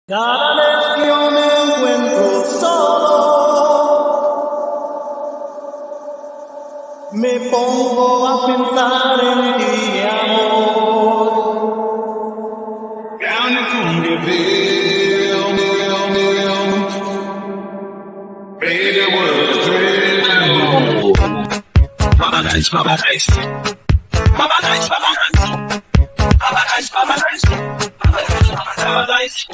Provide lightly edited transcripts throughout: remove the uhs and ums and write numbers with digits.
Cada vez que yo me encuentro solo, me pongo a pensar en ti, amor. Down the Coonville, baby, what a thrill. Mama nice, mama nice. Mama nice, mama nice. Mama nice, mama nice. Mama nice, mama nice.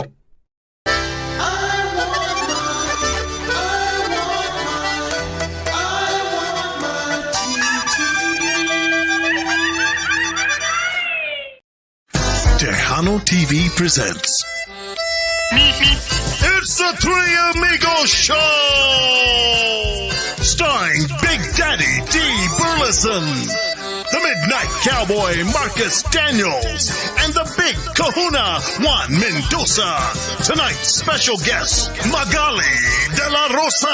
Tejano TV presents. It's the Three Amigos Show! Starring Big Daddy D. Burleson, the Midnight Cowboy Marcus Daniels, and the Big Kahuna Juan Mendoza. Tonight's special guest, Magali Delarosa.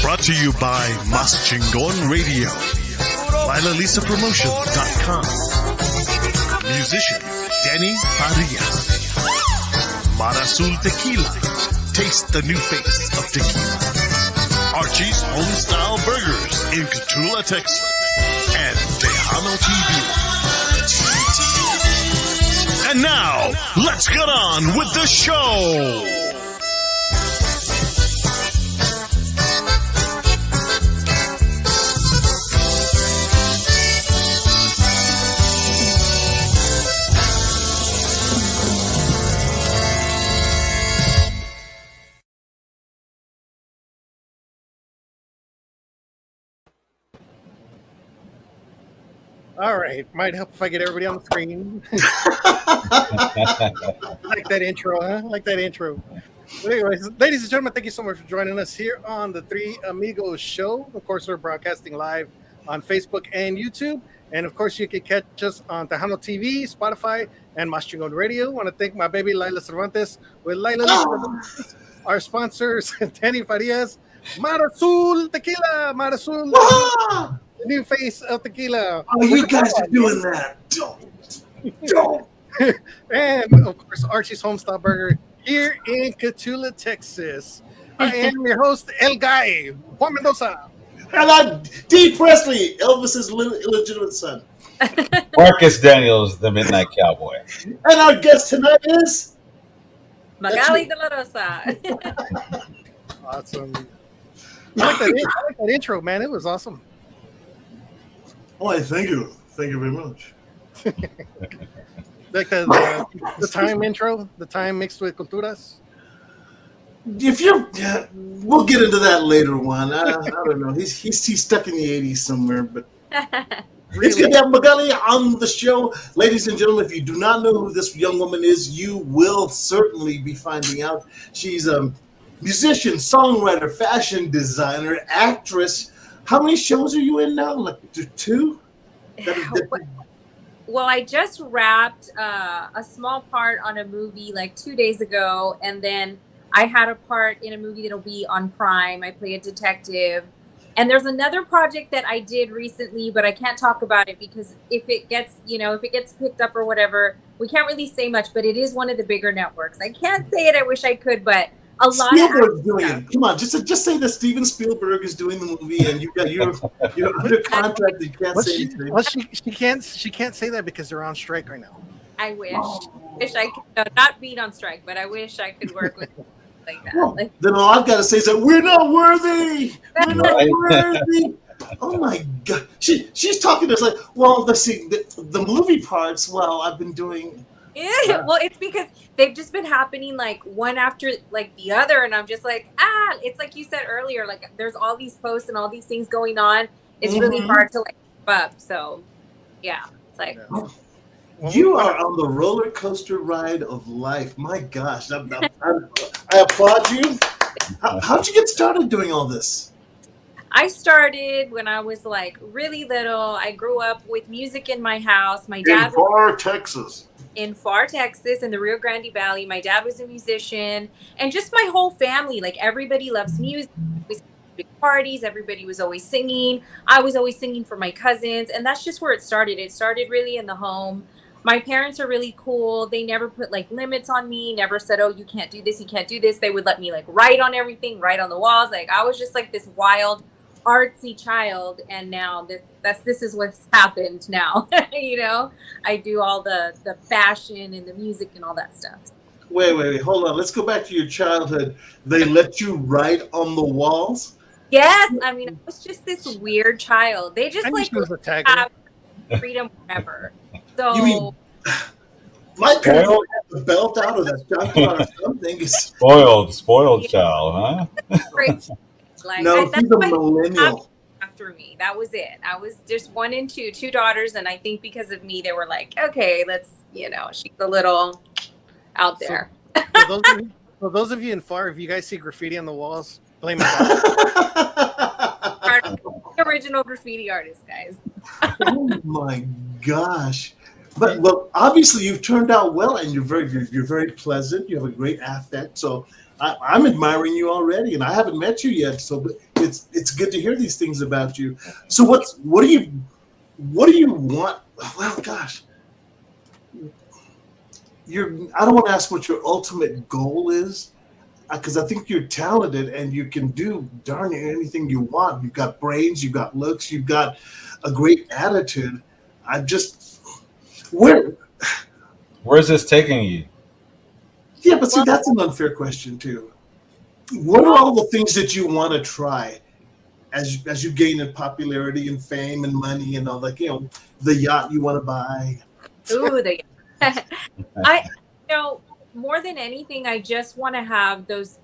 Brought to you by Mas Chingon Radio, LilaLisaPromotion.com. Musician Danny Faria. Marasul Tequila. Taste the new face of tequila. Archie's Homestyle Burgers in Cotulla, Texas. And Tejano TV. And now, let's get on with the show. All right, might help if I get everybody on the screen. Like that intro, huh? Like that intro. But anyways, ladies and gentlemen, thank you so much for joining us here on the Three Amigos Show. Of course, we're broadcasting live on Facebook and YouTube. And of course, you can catch us on Tejano TV, Spotify, and Mas Chingon Radio. I want to thank my baby Laila Cervantes with our sponsors, Danny Farias, Marasul Tequila, Marasul. New face of tequila. Oh, you guys are doing that. Don't. And of course, Archie's Homestyle Burger here in Cotulla, Texas. I am your host, El Guy, Juan Mendoza. And I'm D. Presley, Elvis's illegitimate son. Marcus Daniels, the Midnight Cowboy. And our guest tonight is Magali Delarosa. Awesome. I like that intro, man. It was awesome. Oh, thank you. Thank you very much. Like the time intro, the time mixed with culturas. We'll get into that later, Juan. I don't know. He's stuck in the 80s somewhere, but it's good to have Magali on the show. Ladies and gentlemen, if you do not know who this young woman is, you will certainly be finding out. She's a musician, songwriter, fashion designer, actress. How many shows are you in now? Like two? Well, I just wrapped a small part on a movie like 2 days ago, and then I had a part in a movie that'll be on Prime. I play a detective, and there's another project that I did recently, but I can't talk about it because if it gets picked up or whatever, we can't really say much. But it is one of the bigger networks. I can't say it. I wish I could, but. A lot Spielberg's doing it. Come on, just say that Steven Spielberg is doing the movie, and you're under contract. You can't say anything. Well, she can't say that because they're on strike right now. I wish I could not being on strike, but I wish I could work with like that. Well, then all I've got to say is that we're not worthy. We're not worthy. Oh my God, she's talking to us like, well, let's see the movie parts. Well, I've been doing. Yeah, well, it's because they've just been happening like one after like the other, and I'm just like, it's like you said earlier, like there's all these posts and all these things going on. It's really hard to like keep up. So, yeah, it's like you are on the roller coaster ride of life. My gosh, I applaud you. How'd you get started doing all this? I started when I was like really little. I grew up with music in my house. My dad in far Texas in the Rio Grande Valley. My dad was a musician, and just my whole family, like everybody loves music. Big parties, everybody was always singing. I was always singing for my cousins, and that's just where it started. It started really in the home. my parents are really cool. They never put like limits on me, never said, oh, you can't do this, you can't do this. They would let me like write on everything, write on the walls. Like I was just like this wild, artsy child. And now this is what's happened now. You know, I do all the fashion and the music and all that stuff. Wait. Hold on. Let's go back to your childhood. They let you write on the walls? Yes. I mean, I was just this weird child. They just I knew like she was a tagger. have freedom whenever. So You mean my parents had the belt out of that shotgun or something? Spoiled child, huh? crazy. Like No, that's he's a why millennial. after me. That was it. I was just one and two daughters, and I think because of me, they were like, okay, let's, you know, she's a little out there. For those of you in FAR, if you guys see graffiti on the walls, blame it. Original graffiti artist, guys. Oh my gosh! But well, obviously you've turned out well, and you're very pleasant. You have a great affect. So I'm admiring you already, and I haven't met you yet. So it's good to hear these things about you. So what do you want? Well, gosh, I don't want to ask what your ultimate goal is, because I think you're talented and you can do darn near anything you want. You've got brains, you've got looks, you've got a great attitude. Where's this taking you? Yeah, but see, that's an unfair question too. What are all the things that you want to try as you gain in popularity and fame and money and all that? You know, the yacht you want to buy. Ooh, more than anything, I just want to have those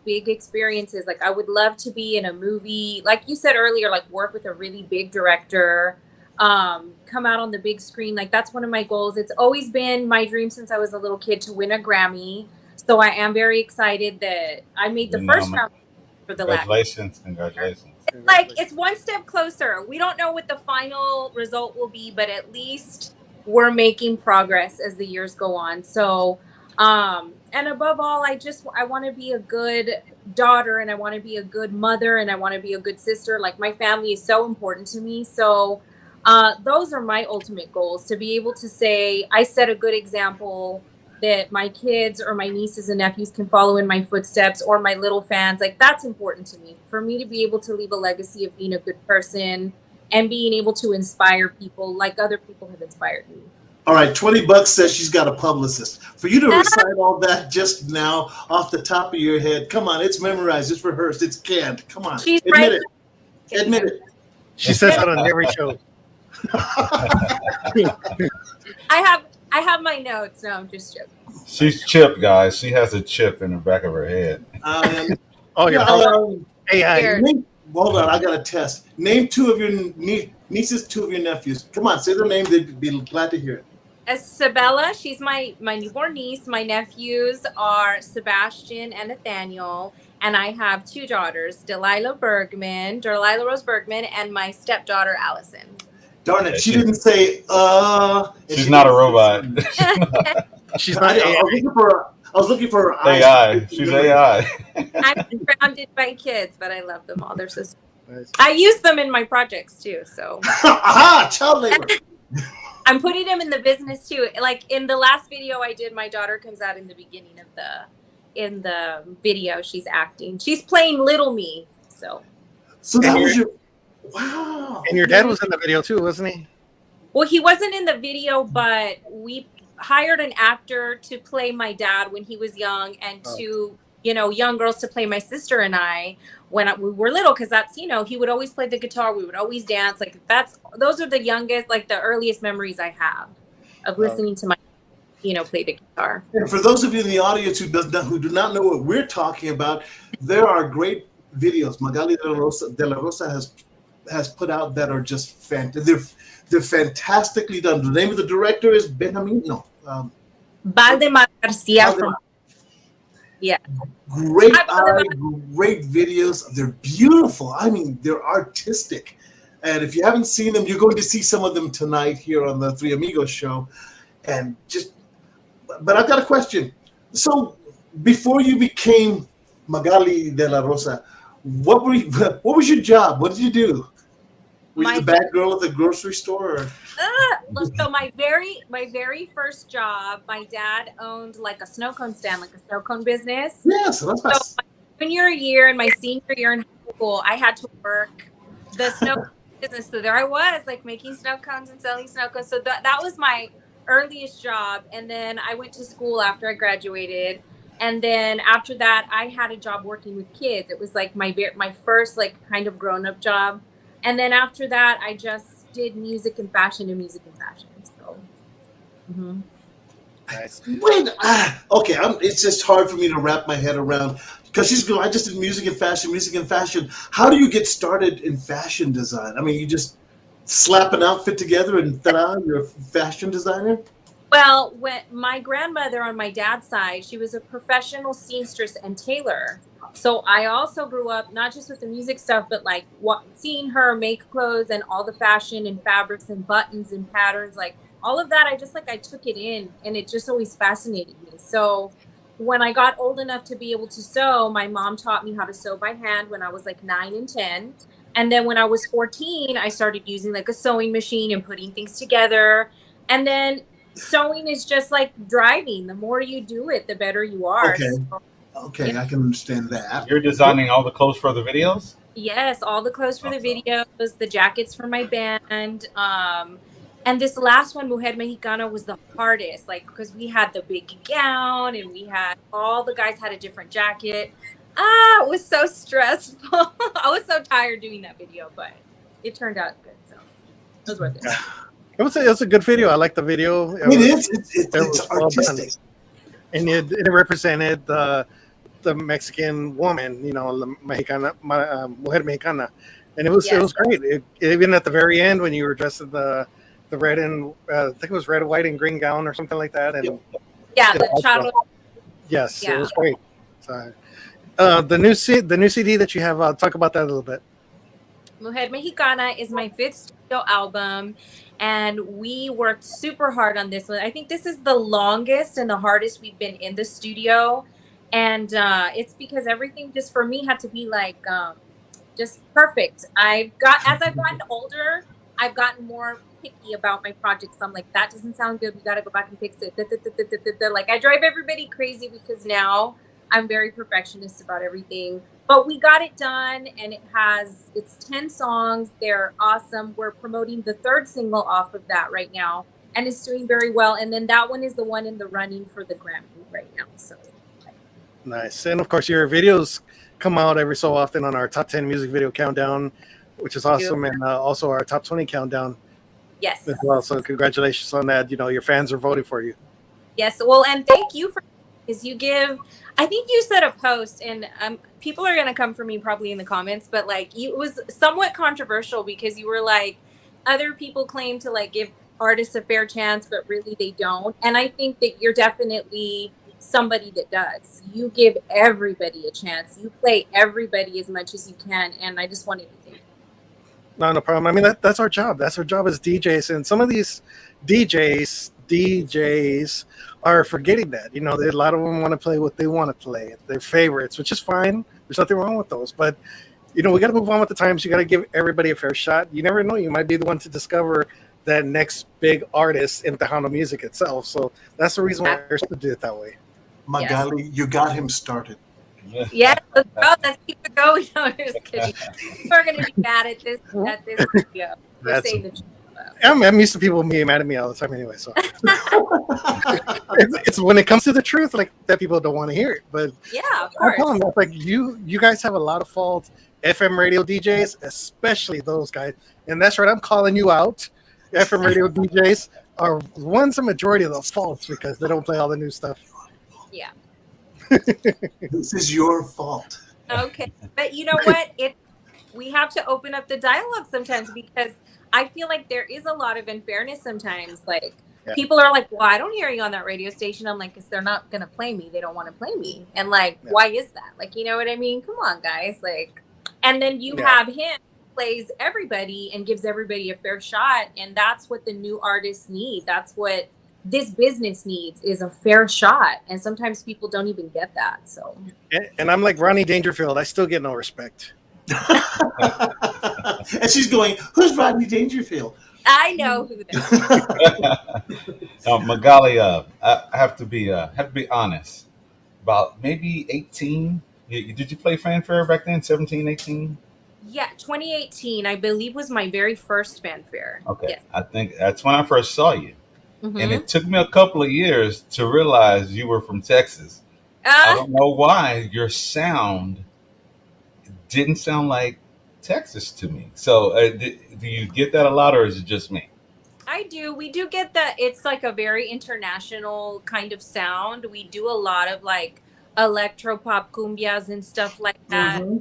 big experiences. Like I would love to be in a movie, like you said earlier, like work with a really big director, come out on the big screen. Like that's one of my goals. It's always been my dream since I was a little kid to win a Grammy. So I am very excited that I made the first round for the Congratulations. Like it's one step closer. We don't know what the final result will be, but at least we're making progress as the years go on. So and above all, I want to be a good daughter, and I want to be a good mother, and I want to be a good sister. Like my family is so important to me. So those are my ultimate goals, to be able to say I set a good example that my kids or my nieces and nephews can follow in my footsteps, or my little fans. Like that's important to me, for me to be able to leave a legacy of being a good person and being able to inspire people like other people have inspired me. All right, $20 says she's got a publicist. For you to recite all that just now off the top of your head, come on, it's memorized, it's rehearsed, it's canned. Come on, she's admit right. it. Admit it. She says that on every show. I have my notes. No, I'm just joking. She's chipped, guys. She has a chip in the back of her head. AI. Hold on, I got a test. Name two of your nieces, two of your nephews. Come on, say their name. They'd be glad to hear it. Isabella, she's my newborn niece. My nephews are Sebastian and Nathaniel, and I have two daughters, Delilah Rose Bergman, and my stepdaughter Allison. Darn it, she didn't say She's not a robot. She's not AI. I was looking for her AI. She's AI. I'm surrounded by kids, but I love them all. They're so sweet. Nice. I use them in my projects too. So aha, child labor. I'm putting them in the business too. Like in the last video I did, my daughter comes out in the beginning of the video. She's acting. She's playing little me. So that was your wow. And your dad was in the video too, wasn't he? Well, he wasn't in the video, but we hired an actor to play my dad when he was young, and two, young girls to play my sister and I when we were little, because that's, he would always play the guitar. We would always dance. Like those are the youngest, like the earliest memories I have of listening to my, play the guitar. And for those of you in the audience who do not know what we're talking about, there are great videos Magali Delarosa has put out that are just fantastic. They're fantastically done. The name of the director is Valdemar Garcia. Yeah. Great videos. They're beautiful. I mean, they're artistic. And if you haven't seen them, you're going to see some of them tonight here on the Three Amigos show. And but I've got a question. So before you became Magali Delarosa, what was your job? What did you do? Were you the bad girl at the grocery store? Or? So my very first job, my dad owned like a snow cone stand, like a snow cone business. Yes, that's So nice. my junior year and my senior year in high school, I had to work the snow business. So there I was, like making snow cones and selling snow cones. So that was my earliest job. And then I went to school after I graduated. And then after that, I had a job working with kids. It was like my first like kind of grown up job. And then after that, I just did music and fashion and music and fashion. So. Mm-hmm. Nice. Wait, okay. It's just hard for me to wrap my head around because she's going. I just did music and fashion, music and fashion. How do you get started in fashion design? I mean, you just slap an outfit together and ta-da, you're a fashion designer. Well, when my grandmother on my dad's side, she was a professional seamstress and tailor. So I also grew up not just with the music stuff, but like seeing her make clothes and all the fashion and fabrics and buttons and patterns, like all of that. I took it in, and it just always fascinated me. So when I got old enough to be able to sew, my mom taught me how to sew by hand when I was like 9 and 10. And then when I was 14, I started using like a sewing machine and putting things together. And then sewing is just like driving. The more you do it, the better you are. Okay. So, Okay, yeah. I can understand that. You're designing all the clothes for the videos? Yes, all the clothes for the videos, the jackets for my band. And this last one, Mujer Mexicana, was the hardest, like because we had the big gown and we had all the guys had a different jacket. It was so stressful. I was so tired doing that video, but it turned out good. So it was worth it. It was a good video. I like the video. It's artistic, and it represented the Mexican woman, you know, Mexicana, Mujer Mexicana, and it was great. Even at the very end when you were dressed in the red and I think it was red, white, and green gown or something like that, and the chalo. Yes, it was great. So, the new CD that you have, talk about that a little bit. Mujer Mexicana is my 5th studio album, and we worked super hard on this one. I think this is the longest and the hardest we've been in the studio, and it's because everything just for me had to be like just perfect. As I've gotten older, I've gotten more picky about my projects. I'm like, that doesn't sound good. We got to go back and fix it. Like I drive everybody crazy because now I'm very perfectionist about everything. But we got it done, and it's 10 songs. They're awesome. We're promoting the 3rd single off of that right now, and it's doing very well. And then that one is the one in the running for the Grammy right now. So nice. And of course, your videos come out every so often on our top 10 music video countdown, which is awesome, and also our top 20 countdown. Yes. As well. So congratulations on that. You know, your fans are voting for you. Yes. Well, and thank you for because you give. I think you said a post, and people are going to come for me probably in the comments, but like it was somewhat controversial because you were like, other people claim to like give artists a fair chance, but really they don't. And I think that you're definitely somebody that does. You give everybody a chance. You play everybody as much as you can. And I just wanted to thank you. No problem. I mean, that's our job. That's our job as DJs. And some of these DJs are forgetting that. You know, a lot of them want to play what they want to play, their favorites, which is fine. There's nothing wrong with those. But, you know, we got to move on with the times. You got to give everybody a fair shot. You never know. You might be the one to discover that next big artist in Tejano music itself. So that's the reason why we're supposed to do it that way. Magali, you got him started. Yeah, let's go. Let's keep it going. No, I'm just kidding. We're going to be mad at this video. We're saying the truth. I'm used to people being mad at me all the time anyway. So it's when it comes to the truth, like that people don't want to hear it. But yeah, of course. I'm like you guys have a lot of fault. FM radio DJs, especially those guys, and that's right. I'm calling you out. FM radio DJs are a majority of the faults because they don't play all the new stuff. Yeah. This is your fault. Okay, but you know what? We have to open up the dialogue sometimes because I feel like there is a lot of unfairness sometimes. Like people are like, "Well, I don't hear you on that radio station." I'm like, "Cause they're not gonna play me. They don't want to play me." And like, why is that? Like, you know what I mean? Come on, guys. Like, and then you have him plays everybody and gives everybody a fair shot, and that's what the new artists need. That's what this business needs is a fair shot, and sometimes people don't even get that. So, and I'm like Ronnie Dangerfield. I still get no respect. And she's going, "Who's Rodney Dangerfield?" I know who that is. Magali, I have to be honest. About maybe 18. Did you play fanfare back then? 17, 18? Yeah, 2018, I believe, was my very first fanfare. Okay, Yes. I think that's when I first saw you, and Mm-hmm. it took me a couple of years to realize you were from Texas. I don't know why your sound didn't sound like Texas to me. So, do you get that a lot, or is it just me? I do. We do get that it's like a very international kind of sound. We do a lot of like electro pop cumbias and stuff like that. Mm-hmm.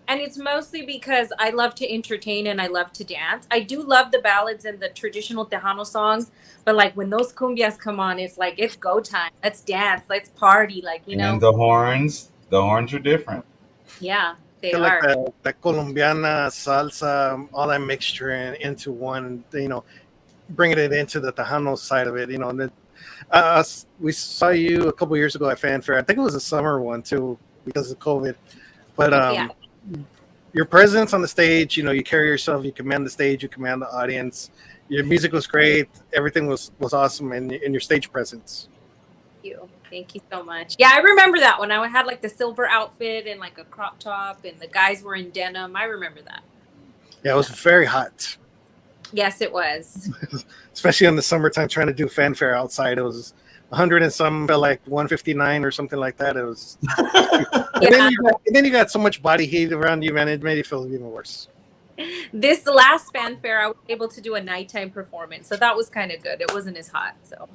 And it's mostly because I love to entertain and I love to dance. I do love the ballads and the traditional Tejano songs, but like when those cumbias come on, it's like it's go time. Let's dance. Let's party. Like, And the horns are different. Yeah, they Feel like are. the Colombiana salsa, all that mixture into one, bringing it into the Tejano side of it, and then, we saw you a couple years ago at Fanfare. I think it was a summer one too because of COVID. But Yeah. your presence on the stage, you carry yourself, you command the stage, you command the audience. Your music was great. Everything was awesome in your stage presence. Thank you so much. Yeah, I remember that one. I had like the silver outfit and like a crop top, and the guys were in denim. I remember that. Yeah, it was very hot, Yes, it was. especially in the summertime trying to do Fanfare outside. It was 100 and some, felt like 159 or something like that. It was. And then you got so much body heat around you, man. It made it feel even worse. This last fanfare, I was able to do a nighttime performance, so that was kind of good. It wasn't as hot, so.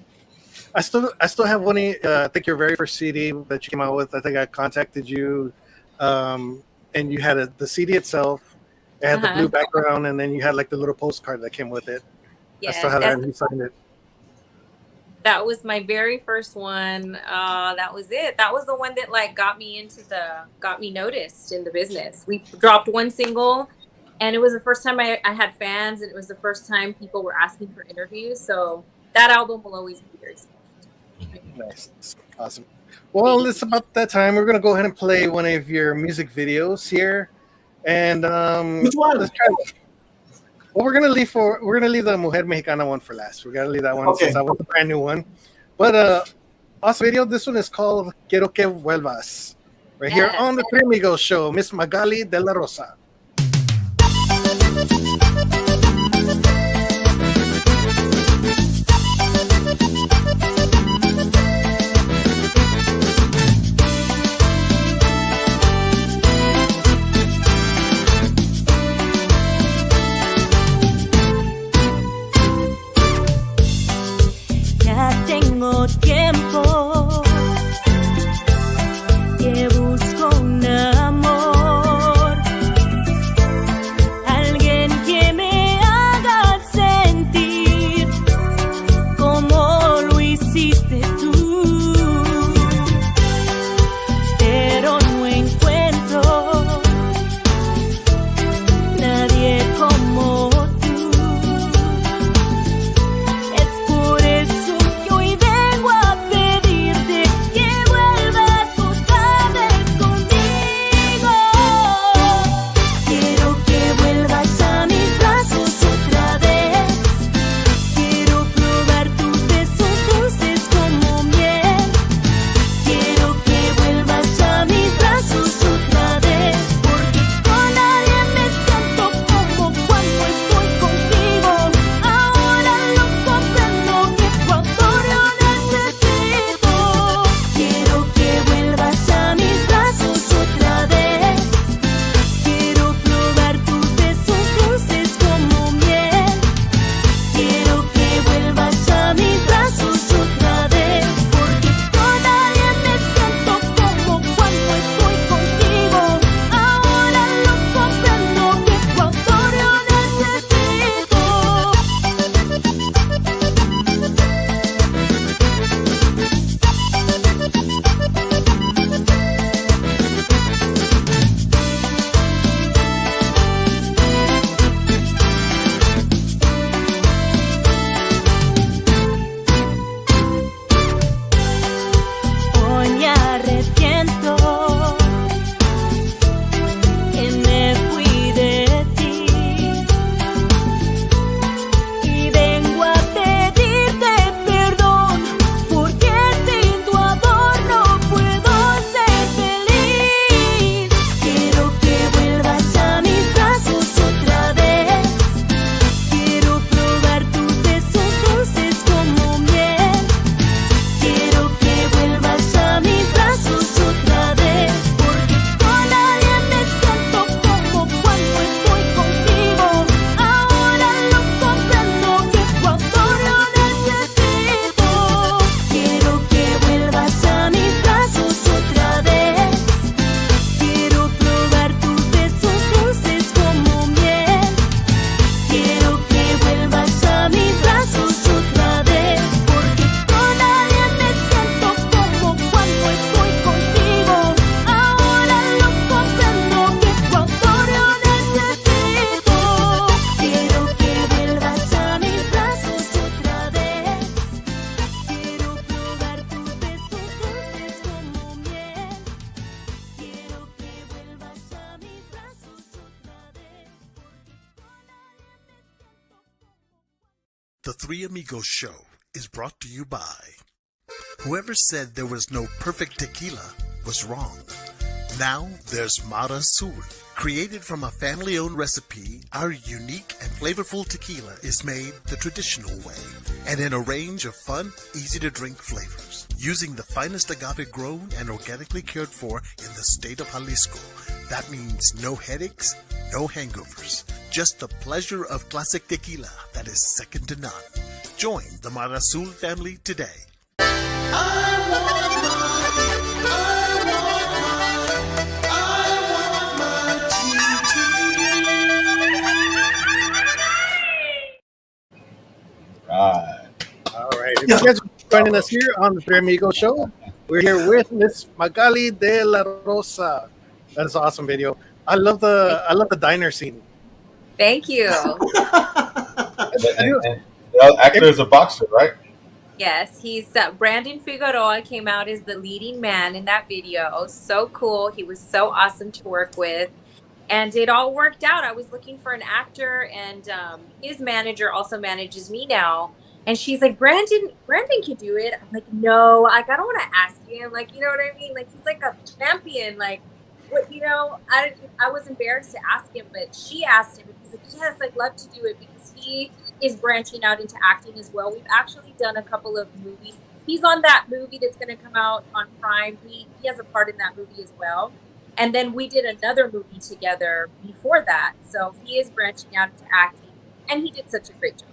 I still have one. I think your very first CD that you came out with. I think I contacted you, and you had the CD itself. It had the blue background, and then you had like the little postcard that came with it. Yes, I still have that. And you signed it. that was my very first one. That was it. That was the one that like got me noticed in the business. We dropped one single, and it was the first time I had fans, and it was the first time people were asking for interviews. So that album will always be very special. Nice, awesome. Well, it's about that time. We're gonna go ahead and play one of your music videos here, and Which one? let's try. Well, we're gonna leave the Mujer Mexicana one for last. We're gonna leave that one since that was a brand new one. But awesome video. This one is called Quiero que vuelvas. Right here on the Three Amigos show, Miss Magali Delarosa. Tengo tiempo que busco un amor The Three Amigos Show is brought to you by whoever said there was no perfect tequila was wrong. Now there's Mara Suri. Created from a family-owned recipe, our unique and flavorful tequila is made the traditional way and in a range of fun, easy-to-drink flavors. Using the finest agave grown and organically cared for in the state of Jalisco. That means no headaches, no hangovers. Just the pleasure of classic tequila that is second to none. Join the Mara Suri family today. All right. If you guys are joining us here on the Three Amigos Show, we're here with Miss Magali Delarosa. That is an awesome video. I love the diner scene. Thank you. And the actor is a boxer, right? Yes, he's Brandon Figueroa came out as the leading man in that video. So cool. He was so awesome to work with. And it all worked out. I was looking for an actor, and his manager also manages me now. And she's like, Brandon can do it. I'm like, no, like I don't want to ask him. Like, you know what I mean? Like he's like a champion. Like, what, you know? I was embarrassed to ask him, but she asked him, and he's like, yes, I'd love to do it because he is branching out into acting as well. We've actually done a couple of movies. He's on that movie that's going to come out on Prime. He has a part in that movie as well. And then we did another movie together before that. So he is branching out into acting, and he did such a great job.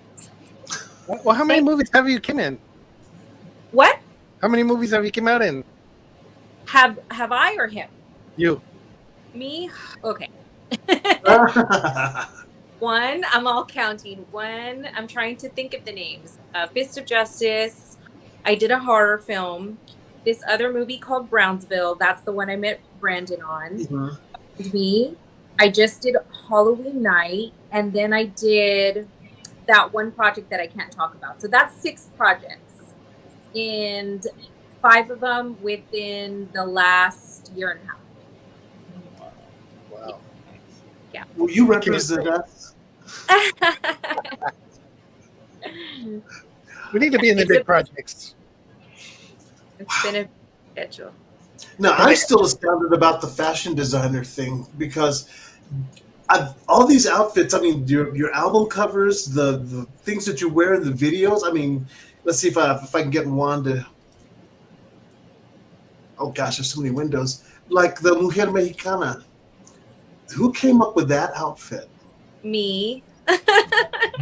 Well, how many movies have you come in? What? How many movies have you come out in? Have I or him? You. Me? Okay. One, I'm all counting. One, I'm trying to think of the names. Fist of Justice. I did a horror film. This other movie called Brownsville. That's the one I met Brandon on. Mm-hmm. Me. I just did Halloween Night. And then I did that one project that I can't talk about. So that's 6 projects. And 5 of them within the last year and a half. Wow. Yeah. Will you represent us? We need to be in the big projects. It's been a schedule. Now, I'm still astounded about the fashion designer thing because all these outfits, I mean, your album covers, the things that you wear in the videos. I mean, let's see if I can get one to. Oh gosh, there's so many windows. Like the Mujer Mexicana. Who came up with that outfit? Me.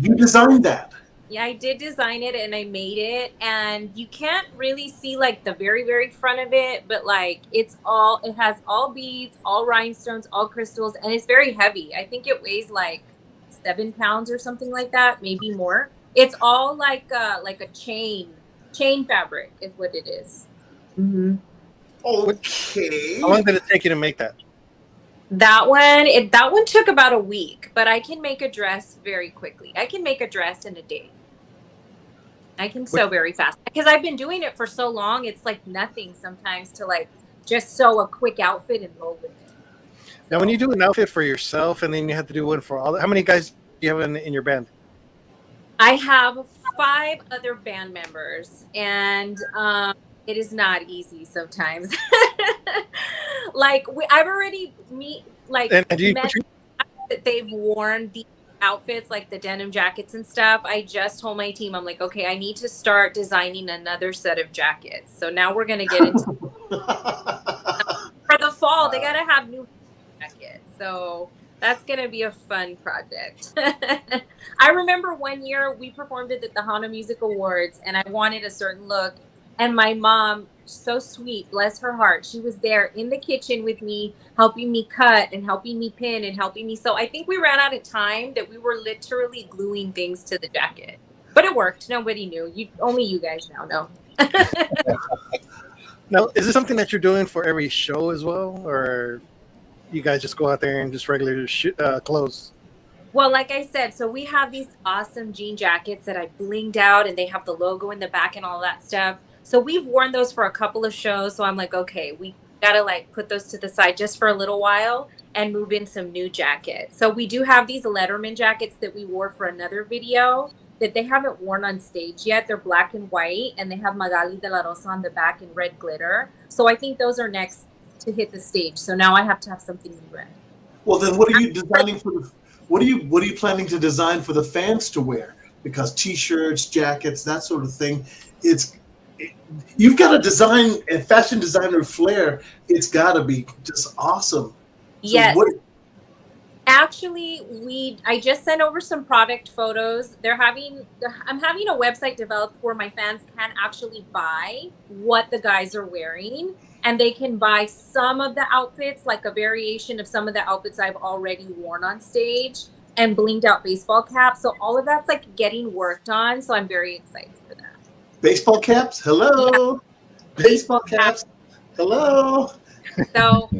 You designed that. Yeah, I did design it and I made it, and you can't really see like the very, very front of it, but like it has all beads, all rhinestones, all crystals, and it's very heavy. I think it weighs like 7 pounds or something like that, maybe more. It's all like a chain fabric is what it is. Mm-hmm. Okay. How long did it take you to make that? That one took about a week, but I can make a dress very quickly. I can make a dress in a day. I can sew very fast because I've been doing it for so long. It's like nothing sometimes to like just sew a quick outfit and roll with it. Now, when you do an outfit for yourself and then you have to do one for all, how many guys do you have in your band? I have 5 other band members, and it is not easy sometimes. Like I've already met that they've worn the outfits, like the denim jackets and stuff. I just told my team, I'm like, okay, I need to start designing another set of jackets. So now we're gonna get into for the fall. They gotta have new jackets. So that's gonna be a fun project. I remember one year we performed it at the Hana Music Awards, and I wanted a certain look. And my mom, so sweet, bless her heart, she was there in the kitchen with me, helping me cut and helping me pin and helping me sew. I think we ran out of time that we were literally gluing things to the jacket. But it worked. Nobody knew. Only you guys now know. Now, is this something that you're doing for every show as well? Or you guys just go out there and just regular clothes? Well, like I said, so we have these awesome jean jackets that I blinged out, and they have the logo in the back and all that stuff. So we've worn those for a couple of shows. So I'm like, okay, we got to like put those to the side just for a little while and move in some new jackets. So we do have these Letterman jackets that we wore for another video. that they haven't worn on stage yet. They're black and white, and they have Magali Delarosa on the back in red glitter. So I think those are next to hit the stage. So now I have to have something in red. Well, then what are you designing for the? What are you planning to design for the fans to wear? Because T-shirts, jackets, that sort of thing, you've got to design a fashion designer flair. It's got to be just awesome. So Yes. Actually, I just sent over some product photos. I'm having a website developed where my fans can actually buy what the guys are wearing, and they can buy some of the outfits, like a variation of some of the outfits I've already worn on stage, and blinged out baseball caps. So all of that's like getting worked on. So I'm very excited for that. Baseball caps? Hello. Yeah. Baseball caps? Hello. So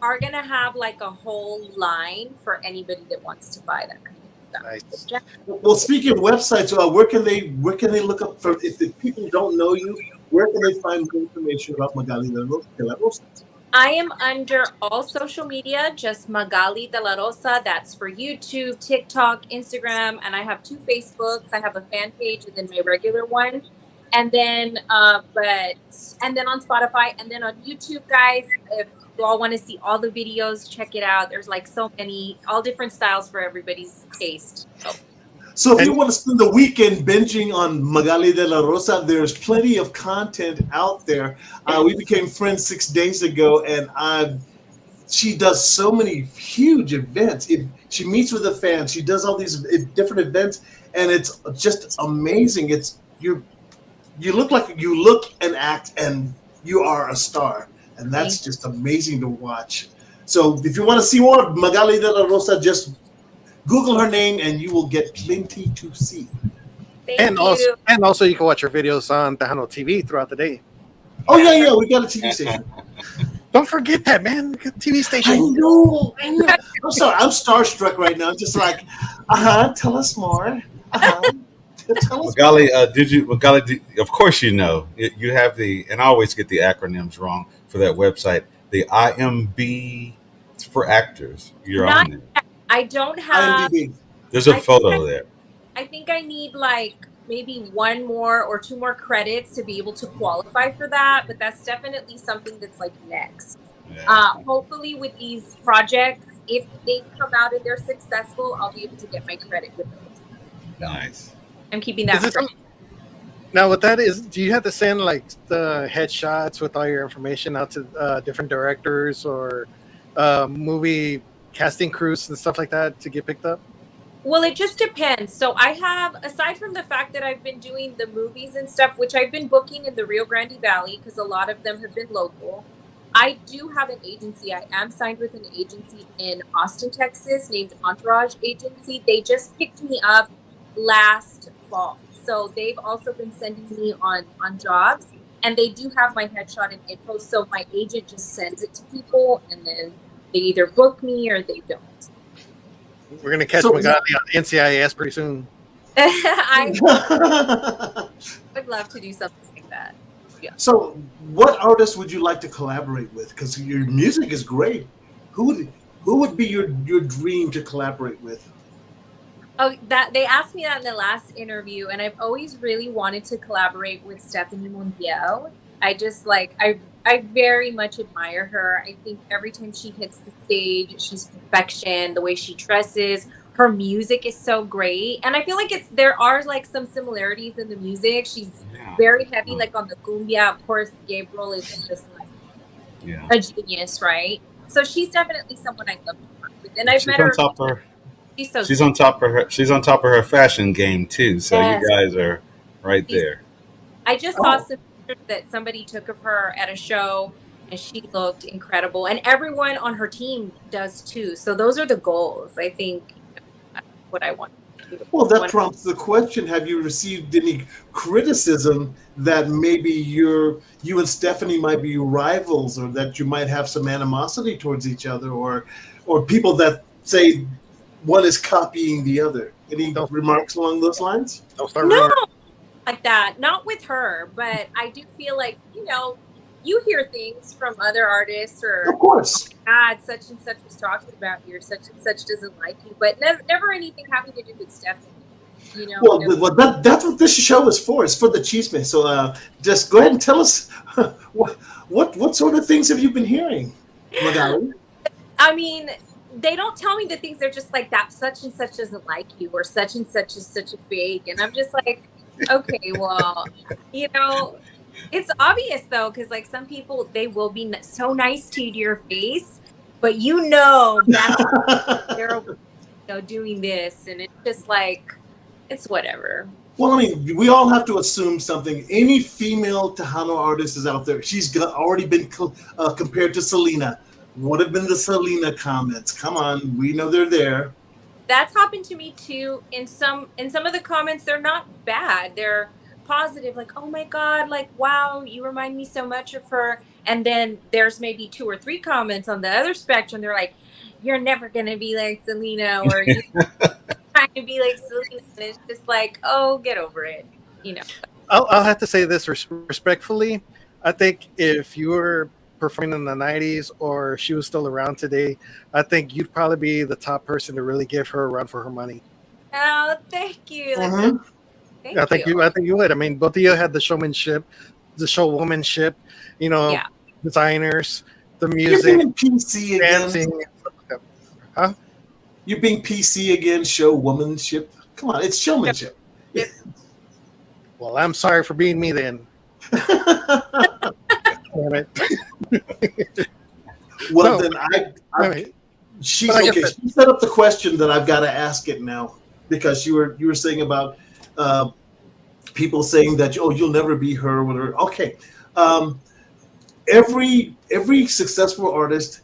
are gonna have like a whole line for anybody that wants to buy that kind of stuff. Nice. Well, speaking of websites, where can they look up for if people don't know you? Where can they find more information about Magali Delarosa? I am under all social media, just Magali Delarosa. That's for YouTube, TikTok, Instagram, and I have 2 Facebooks. I have a fan page and then my regular one. And then on Spotify, and then on YouTube, guys, if you all want to see all the videos, check it out. There's like so many, all different styles for everybody's taste. So if you want to spend the weekend binging on Magali Delarosa, there's plenty of content out there. We became friends 6 days ago, and she does so many huge events. She meets with the fans. She does all these different events, and it's just amazing. You look and act, and you are a star, and that's just amazing to watch. So if you want to see more of Magali Delarosa, just Google her name, and you will get plenty to see. Thank you. Also, you can watch her videos on Tejano TV throughout the day. Oh yeah, we got a TV station. Don't forget that, man. We got a TV station. I know. I'm sorry, I'm starstruck right now. Just like, tell us more. Magali, of course you know. You have and I always get the acronyms wrong for that website. The IMB for actors. You're on there. I don't have. IMDb. There's a photo there. I think I need like maybe 1 more or 2 more credits to be able to qualify for that, but that's definitely something that's like next. Yeah. Hopefully with these projects, if they come out and they're successful, I'll be able to get my credit with those. Nice. I'm keeping that. Now, what that is, do you have to send like the headshots with all your information out to different directors or movie casting crews and stuff like that to get picked up? Well, it just depends. So I have, aside from the fact that I've been doing the movies and stuff, which I've been booking in the Rio Grande Valley because a lot of them have been local, I do have an agency. I am signed with an agency in Austin, Texas named Entourage Agency. They just picked me up last fall. So they've also been sending me on jobs, and they do have my headshot and info. So my agent just sends it to people, and then they either book me or they don't. We're going to catch Magali on NCIS pretty soon. I would love to do something like that. Yeah. So what artists would you like to collaborate with? Because your music is great. Who would be your dream to collaborate with? Oh, that they asked me that in the last interview, and I've always really wanted to collaborate with Stephanie Montiel. I very much admire her. I think every time she hits the stage, she's perfection. The way she dresses, her music is so great, and I feel like there are like some similarities in the music. She's very heavy, like on the cumbia. Of course, Gabriel is just like a genius, right? So she's definitely someone I love to work with, and I've met her. She's on top of her fashion game too. So you guys are right there. I just saw some pictures that somebody took of her at a show, and she looked incredible. And everyone on her team does too. So those are the goals. I think that's what I want to do. Well, that prompts the question: have you received any criticism that maybe you and Stephanie might be rivals, or that you might have some animosity towards each other, or people that say one is copying the other? Any remarks along those lines? No, like that. Not with her, but I do feel like, you hear things from other artists, or of course, God, such and such was talking about you, or such and such doesn't like you, but never anything having to do with Stephanie. You know, Well, that's what this show is for. It's for the chisme. So just go ahead and tell us what sort of things have you been hearing, Magali? I mean, they don't tell me the things. They're just like, that such and such doesn't like you, or such and such is such a fake. And I'm just like, okay, well, you know, it's obvious though, because like some people, they will be so nice to you to your face, but you know that they're doing this, and it's just like, it's whatever. Well, I mean, we all have to assume something. Any female Tejano artist is out there. She's already been compared to Selena. What have been the Selena comments? Come on, we know they're there. That's happened to me too. In some of the comments, they're not bad. They're positive, like, oh my God, like, wow, you remind me so much of her. And then there's maybe 2 or 3 comments on the other spectrum. They're like, you're never gonna be like Selena, or you're trying to be like Selena. And it's just like, oh, get over it. You know. I'll have to say this respectfully. I think if you were performing in the 90s or she was still around today, I think you'd probably be the top person to really give her a run for her money. Oh, thank you. Mhm. Thank I think you. I think you would. I mean, both of you had the showmanship, the showwomanship, you know, Yeah. designers, the You're music, being PC again. dancing. Huh? You're being PC again. Show womanship. Come on, it's showmanship. Well, I'm sorry for being me then. Damn it. Well, No. then I mean, she's But I okay. guess She set up the question that I've got to ask it now, because you were saying about people saying that, oh, you'll never be her, whatever. Okay, um, every successful artist,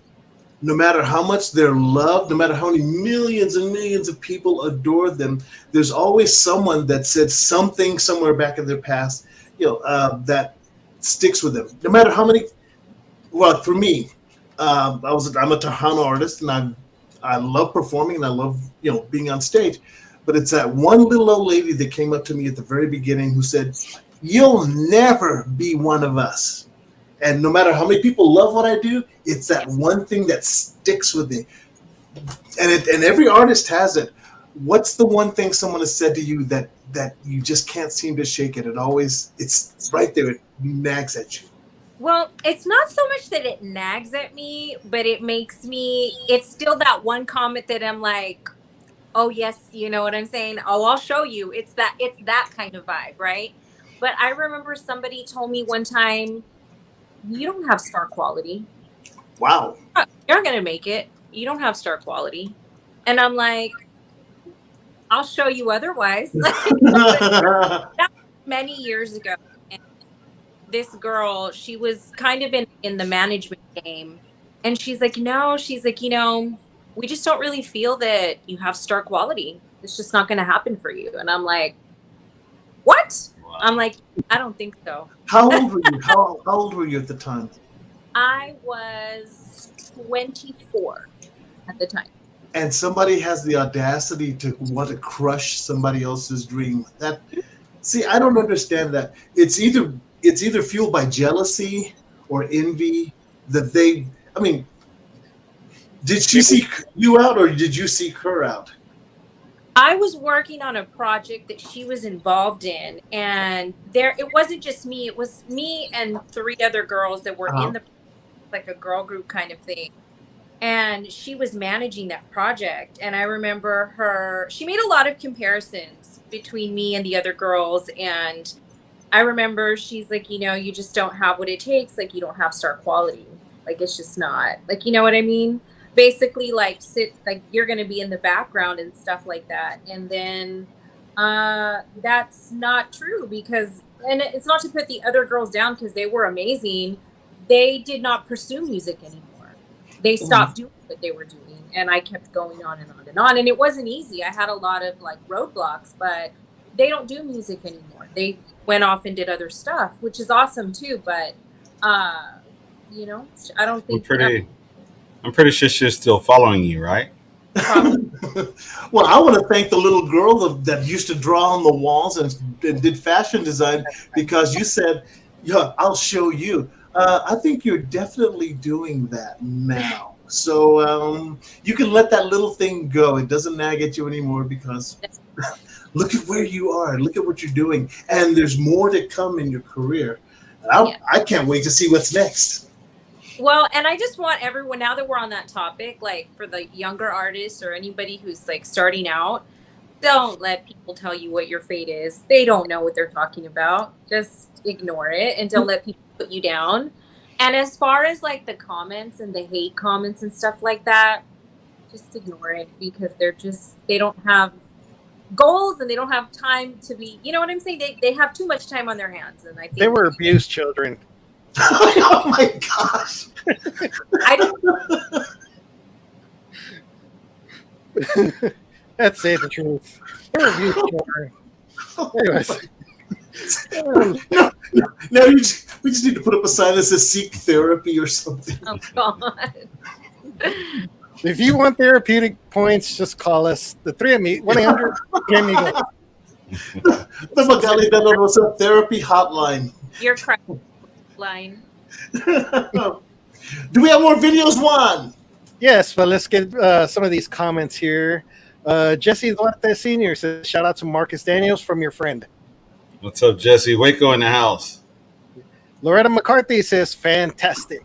no matter how much they're loved, no matter how many millions and millions of people adore them, there's always someone that said something somewhere back in their past, that sticks with them. No matter how many. Well, for me, I'm a Tejano artist, and I love performing, and I love being on stage. But it's that one little old lady that came up to me at the very beginning who said, "You'll never be one of us." And no matter how many people love what I do, it's that one thing that sticks with me. And every artist has it. What's the one thing someone has said to you that you just can't seem to shake it? It's right there. It nags at you. Well, it's not so much that it nags at me, but it's still that one comment that I'm like, oh yes, you know what I'm saying? Oh, I'll show you. It's that kind of vibe, right? But I remember somebody told me one time, you don't have star quality. Wow. You're not gonna make it. You don't have star quality. And I'm like, I'll show you otherwise. That was many years ago. And this girl, she was kind of in the management game. And she's like, no, we just don't really feel that you have star quality. It's just not gonna happen for you. And I'm like, what? Wow. I'm like, I don't think so. How old were you? How old were you at the time? I was 24 at the time. And somebody has the audacity to want to crush somebody else's dream. I don't understand that. It's either fueled by jealousy or envy did she seek you out, or did you seek her out? I was working on a project that she was involved in, and it wasn't just me, it was me and 3 other girls that were in the, like a girl group kind of thing. And she was managing that project. And I remember she made a lot of comparisons between me and the other girls. And I remember she's like, you just don't have what it takes. Like, you don't have star quality. Like, it's just not, like, you know what I mean? Basically, like, you're going to be in the background and stuff like that. And then that's not true, and it's not to put the other girls down, because they were amazing. They did not pursue music anymore. They stopped doing what they were doing, and I kept going on and on and on. And it wasn't easy. I had a lot of like roadblocks, but they don't do music anymore. They went off and did other stuff, which is awesome too. But I don't think I'm pretty sure she's still following you, right? Well, I want to thank the little girl that used to draw on the walls and did fashion design, because you said, "Yeah, I'll show you." I think you're definitely doing that now. So you can let that little thing go. It doesn't nag at you anymore, because Look at where you are. Look at what you're doing. And there's more to come in your career. And I can't wait to see what's next. Well, and I just want everyone, now that we're on that topic, like for the younger artists or anybody who's like starting out, don't let people tell you what your fate is. They don't know what they're talking about. Just ignore it and don't let people put you down. And as far as like the comments and the hate comments and stuff like that, just ignore it because they don't have goals and they don't have time to be, you know what I'm saying? They have too much time on their hands. And I think they were abused children. Oh my gosh. That's it, the truth. They were abused children. Anyways. No, we just need to put up a sign that says seek therapy or something. Oh, God. If you want therapeutic points, just call us. The 1-800-3-AMIGOS. The Magali Delarosa therapy hotline. Your correct line. Do we have more videos, Juan? Yes, but let's get some of these comments here. Jesse Duarte Sr. says, shout out to Marcus Daniels from your friend. What's up, Jesse? Waco in the house. Loretta McCarthy says, fantastic.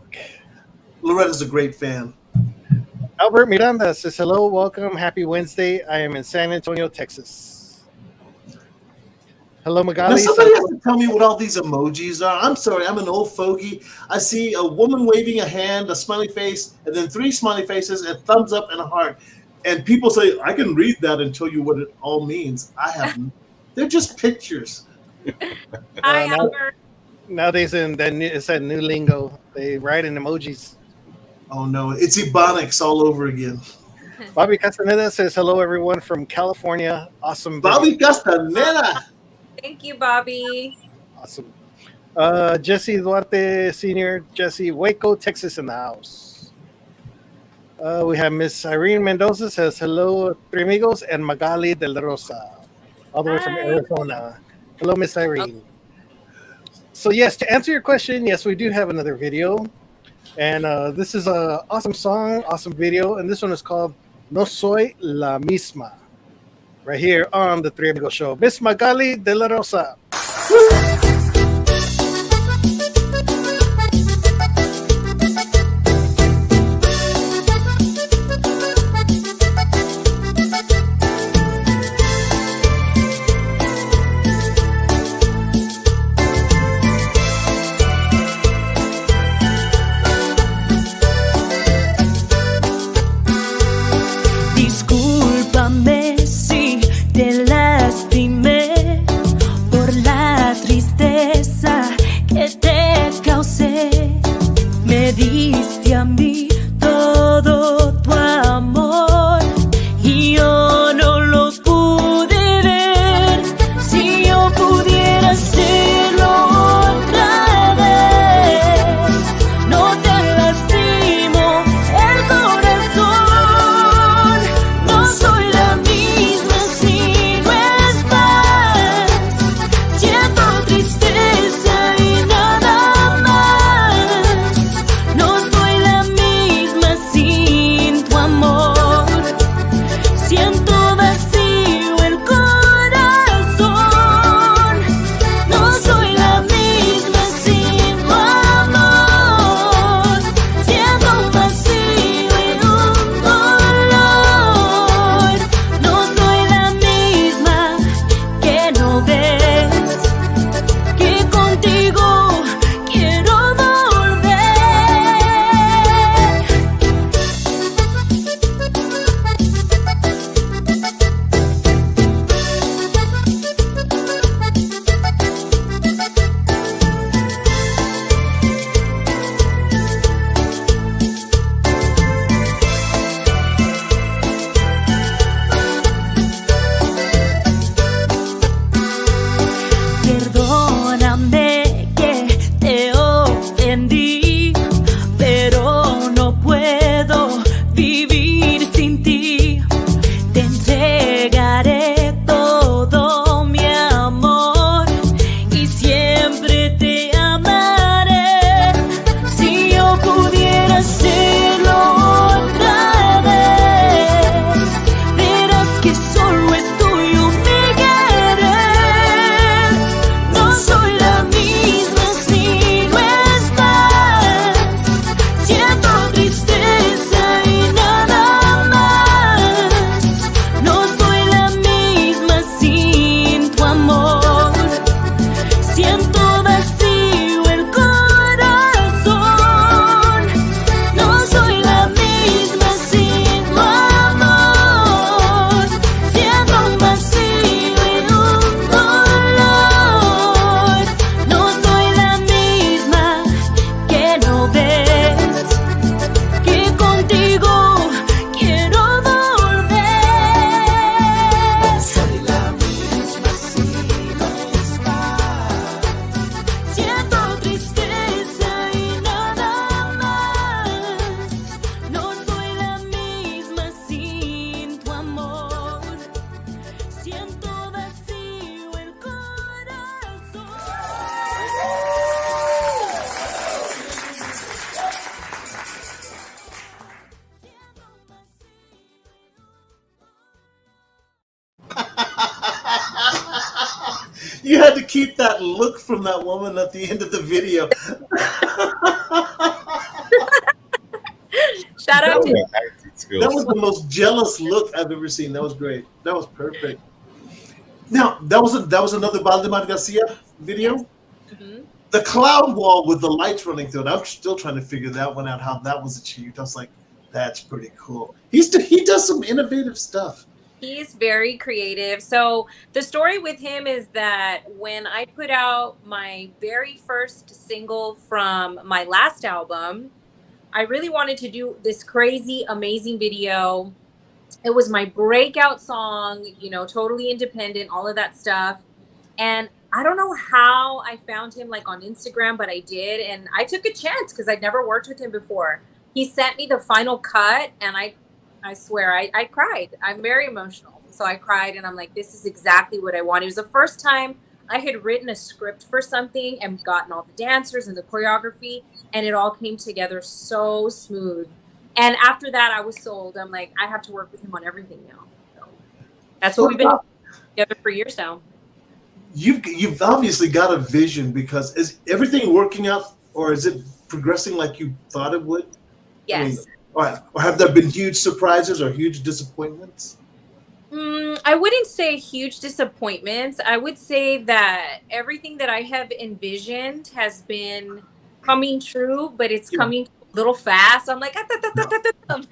Loretta's a great fan. Albert Miranda says, hello, welcome, happy Wednesday. I am in San Antonio, Texas. Hello, Magali. Now somebody has to tell me what all these emojis are. I'm sorry, I'm an old fogey. I see a woman waving a hand, a smiley face, and then 3 smiley faces, and thumbs up and a heart. And people say, I can read that and tell you what it all means. I haven't. They're just pictures. Hi, Albert. Nowadays, it's that new lingo. They write in emojis. Oh, no. It's Ebonics all over again. Bobby Castaneda says, hello, everyone from California. Awesome. Bobby Castaneda. Thank you, Bobby. Awesome. Jesse Duarte Sr., Jesse, Waco, Texas in the house. We have Miss Irene Mendoza says, hello, Three Amigos, and Magali Delarosa, all the way from Arizona. Hello, Miss Irene. So, yes, to answer your question, yes, we do have another video. And this is an awesome song, awesome video. And this one is called No Soy La Misma. Right here on the Three Amigos Show. Miss Magali Delarosa. Discúlpame si te lastimé por la tristeza You had to keep that look from that woman at the end of the video. Shout out to That was the most jealous look I've ever seen. That was great. That was perfect. Now that was another Valdemar Garcia video. yes. Mm-hmm. The cloud wall with the lights running through it. I'm still trying to figure that one out. How that was achieved. I was like, that's pretty cool. He does some innovative stuff. He's very creative. So the story with him is that when I put out my very first single from my last album, I really wanted to do this crazy, amazing video. It was my breakout song, you know, totally independent, all of that stuff. And I don't know how I found him like on Instagram, but I did. And I took a chance because I'd never worked with him before. He sent me the final cut and I swear I cried. I'm very emotional. So I cried and I'm like, this is exactly what I wanted. It was the first time I had written a script for something and gotten all the dancers and the choreography, and it all came together so smooth. And after that, I was sold. I'm like, I have to work with him on everything now. So that's what we've been doing together for years now. You've obviously got a vision, because is everything working out, or is it progressing like you thought it would? Yes. Or have there been huge surprises or huge disappointments? I wouldn't say huge disappointments. I would say that everything that I have envisioned has been coming true, but it's coming a little fast. I'm like, I'm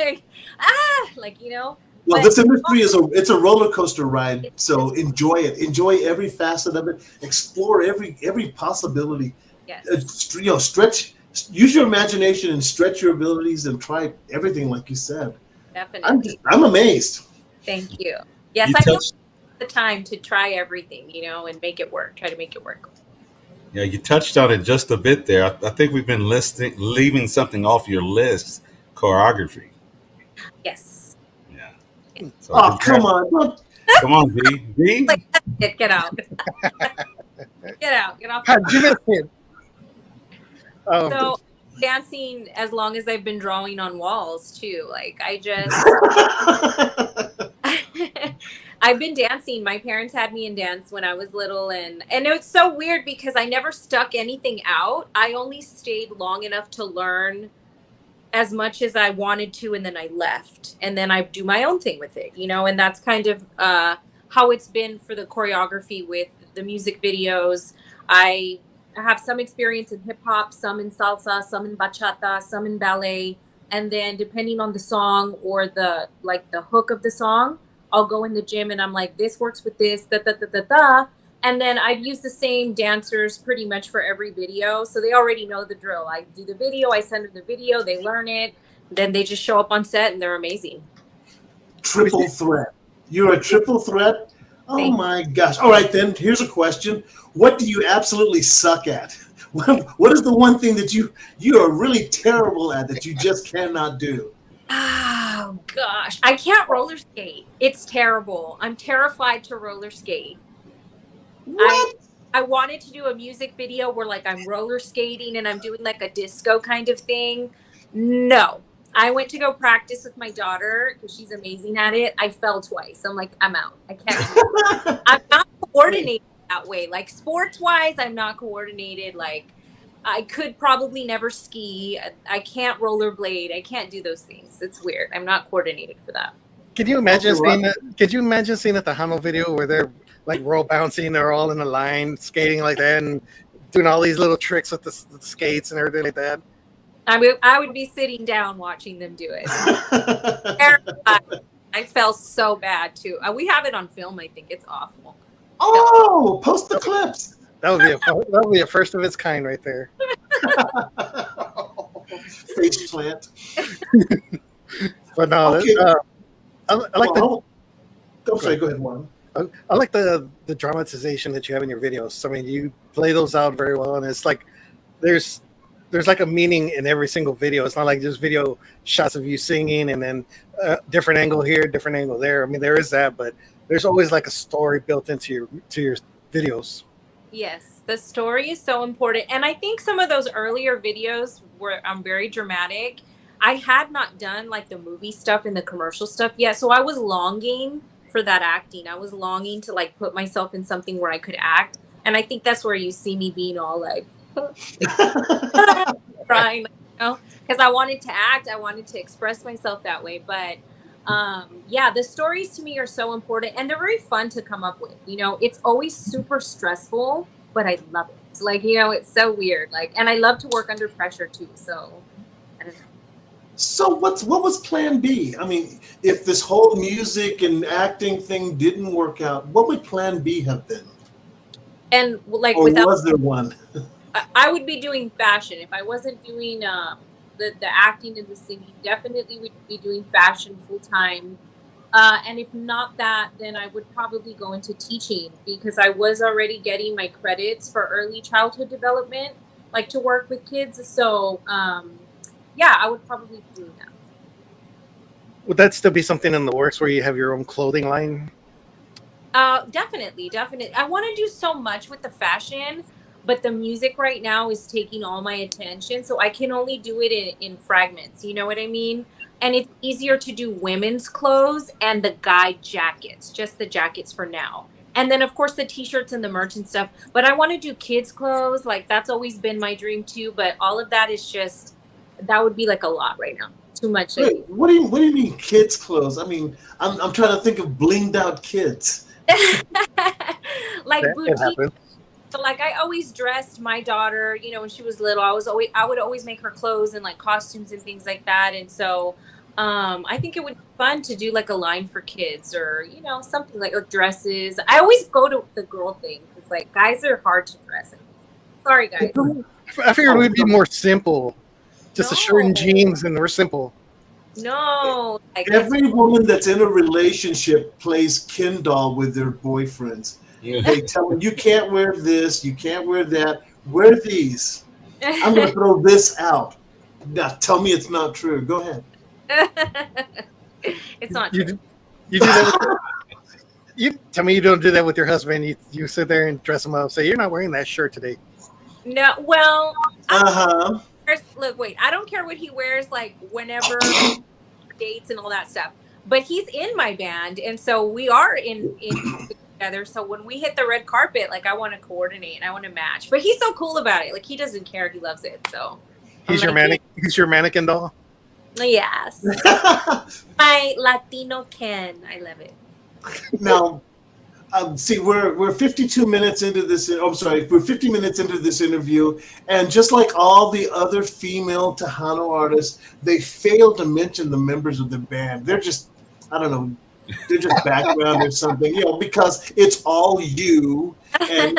like, you know. Well, this industry it's a roller coaster ride. So enjoy it. Enjoy every facet of it. Explore every possibility. Yes. You know, use your imagination and stretch your abilities and try everything, like you said. Definitely. I'm amazed. Thank you. Yes, I feel the time to try everything, you know, and make it work. Try to make it work. Yeah, you touched on it just a bit there. I think we've been leaving something off your list: choreography. Yes. Yeah. So come on. Come on, V. Like, get out. Get out. Get off. So dancing as long as I've been drawing on walls too. Like I just I've been dancing. My parents had me in dance when I was little, and it's so weird because I never stuck anything out. I only stayed long enough to learn as much as I wanted to, and then I left, and then I do my own thing with it, you know. And that's kind of how it's been for the choreography with the music videos. I have some experience in hip hop, some in salsa, some in bachata, some in ballet, and then depending on the song or the hook of the song, I'll go in the gym and I'm like, this works with this, da da da da da. And then I've used the same dancers pretty much for every video. So they already know the drill. I do the video, I send them the video, they learn it, then they just show up on set and they're amazing. Triple threat. You're a triple threat? Oh my gosh. All right, then here's a question. What do you absolutely suck at? What is the one thing that you are really terrible at that you just cannot do? Oh gosh, I can't roller skate. It's terrible. I'm terrified to roller skate. What? I wanted to do a music video where like I'm roller skating and I'm doing like a disco kind of thing. No. I went to go practice with my daughter because she's amazing at it. I fell twice. I'm like, I'm out. I can't do it. I'm not coordinated that way. Like sports wise, I'm not coordinated. Like I could probably never ski. I can't rollerblade. I can't do those things. It's weird. I'm not coordinated for that. Can you imagine seeing that? Could you imagine seeing at the Hamo video where they're like roll bouncing, they're all in a line skating like that and doing all these little tricks with the skates and everything like that? I would be sitting down watching them do it. Terrified. I felt so bad too. We have it on film. I think it's awful. Oh, post the clips. That would be a first of its kind right there. Face plant. But no, okay. I like I'm sorry. Go ahead, Juan. I like the dramatization that you have in your videos. I mean, you play those out very well, and it's like there's like a meaning in every single video. It's not like just video shots of you singing and then different angle here, different angle there. I mean, there is that, but there's always like a story built into your videos. Yes, the story is so important. And I think some of those earlier videos were very dramatic. I had not done like the movie stuff and the commercial stuff yet. So I was longing for that acting. I was longing to like put myself in something where I could act. And I think that's where you see me being all like crying, because I wanted to act, I wanted to express myself that way. But yeah, the stories to me are so important, and they're very fun to come up with. It's always super stressful, but I love it. Like, it's so weird. Like, and I love to work under pressure too. So I don't know. So what was Plan B? I mean, if this whole music and acting thing didn't work out, what would Plan B have been? And like, or was there one? I would be doing fashion if I wasn't doing the acting and the singing. Definitely would be doing fashion full time. And if not that, then I would probably go into teaching, because I was already getting my credits for early childhood development, like to work with kids. So yeah, I would probably be doing that. Would that still be something in the works where you have your own clothing line? Definitely. I want to do so much with the fashion, but the music right now is taking all my attention, so I can only do it in fragments. You know what I mean? And it's easier to do women's clothes and the guy jackets, just the jackets for now. And then, of course, the t-shirts and the merch and stuff. But I want to do kids' clothes. Like, that's always been my dream, too. But all of that is just, that would be like a lot right now. Too much. Wait, what do you mean kids' clothes? I mean, I'm trying to think of blinged out kids. Like That boutique. happens. So like, I always dressed my daughter, when she was little. I would always make her clothes and like costumes and things like that. And so I think it would be fun to do like a line for kids, or something like dresses. I always go to the girl thing, because like guys are hard to dress in. Sorry guys. I figured we'd be more simple. Just a shirt and jeans, and we're simple. No. Like, Every woman that's in a relationship plays Ken doll with their boyfriends. Yeah. They tell them, you can't wear this, you can't wear that. Wear these. I'm going to throw this out. Now, tell me it's not true. Go ahead. It's not true. You do that. You tell me you don't do that with your husband. You sit there and dress him up. Say, you're not wearing that shirt today. No. Well. Look, wait. I don't care what he wears. Like whenever dates and all that stuff. But he's in my band, and so we are in together. So when we hit the red carpet, like I want to coordinate and I want to match. But he's so cool about it. Like he doesn't care. He loves it. So he's your mannequin doll. Yes. My Latino Ken. I love it. Now, see, we're 52 minutes into this. I'm sorry, we're 50 minutes into this interview, and just like all the other female Tejano artists, they failed to mention the members of the band. They're just, I don't know, they're just background or something, because it's all you, and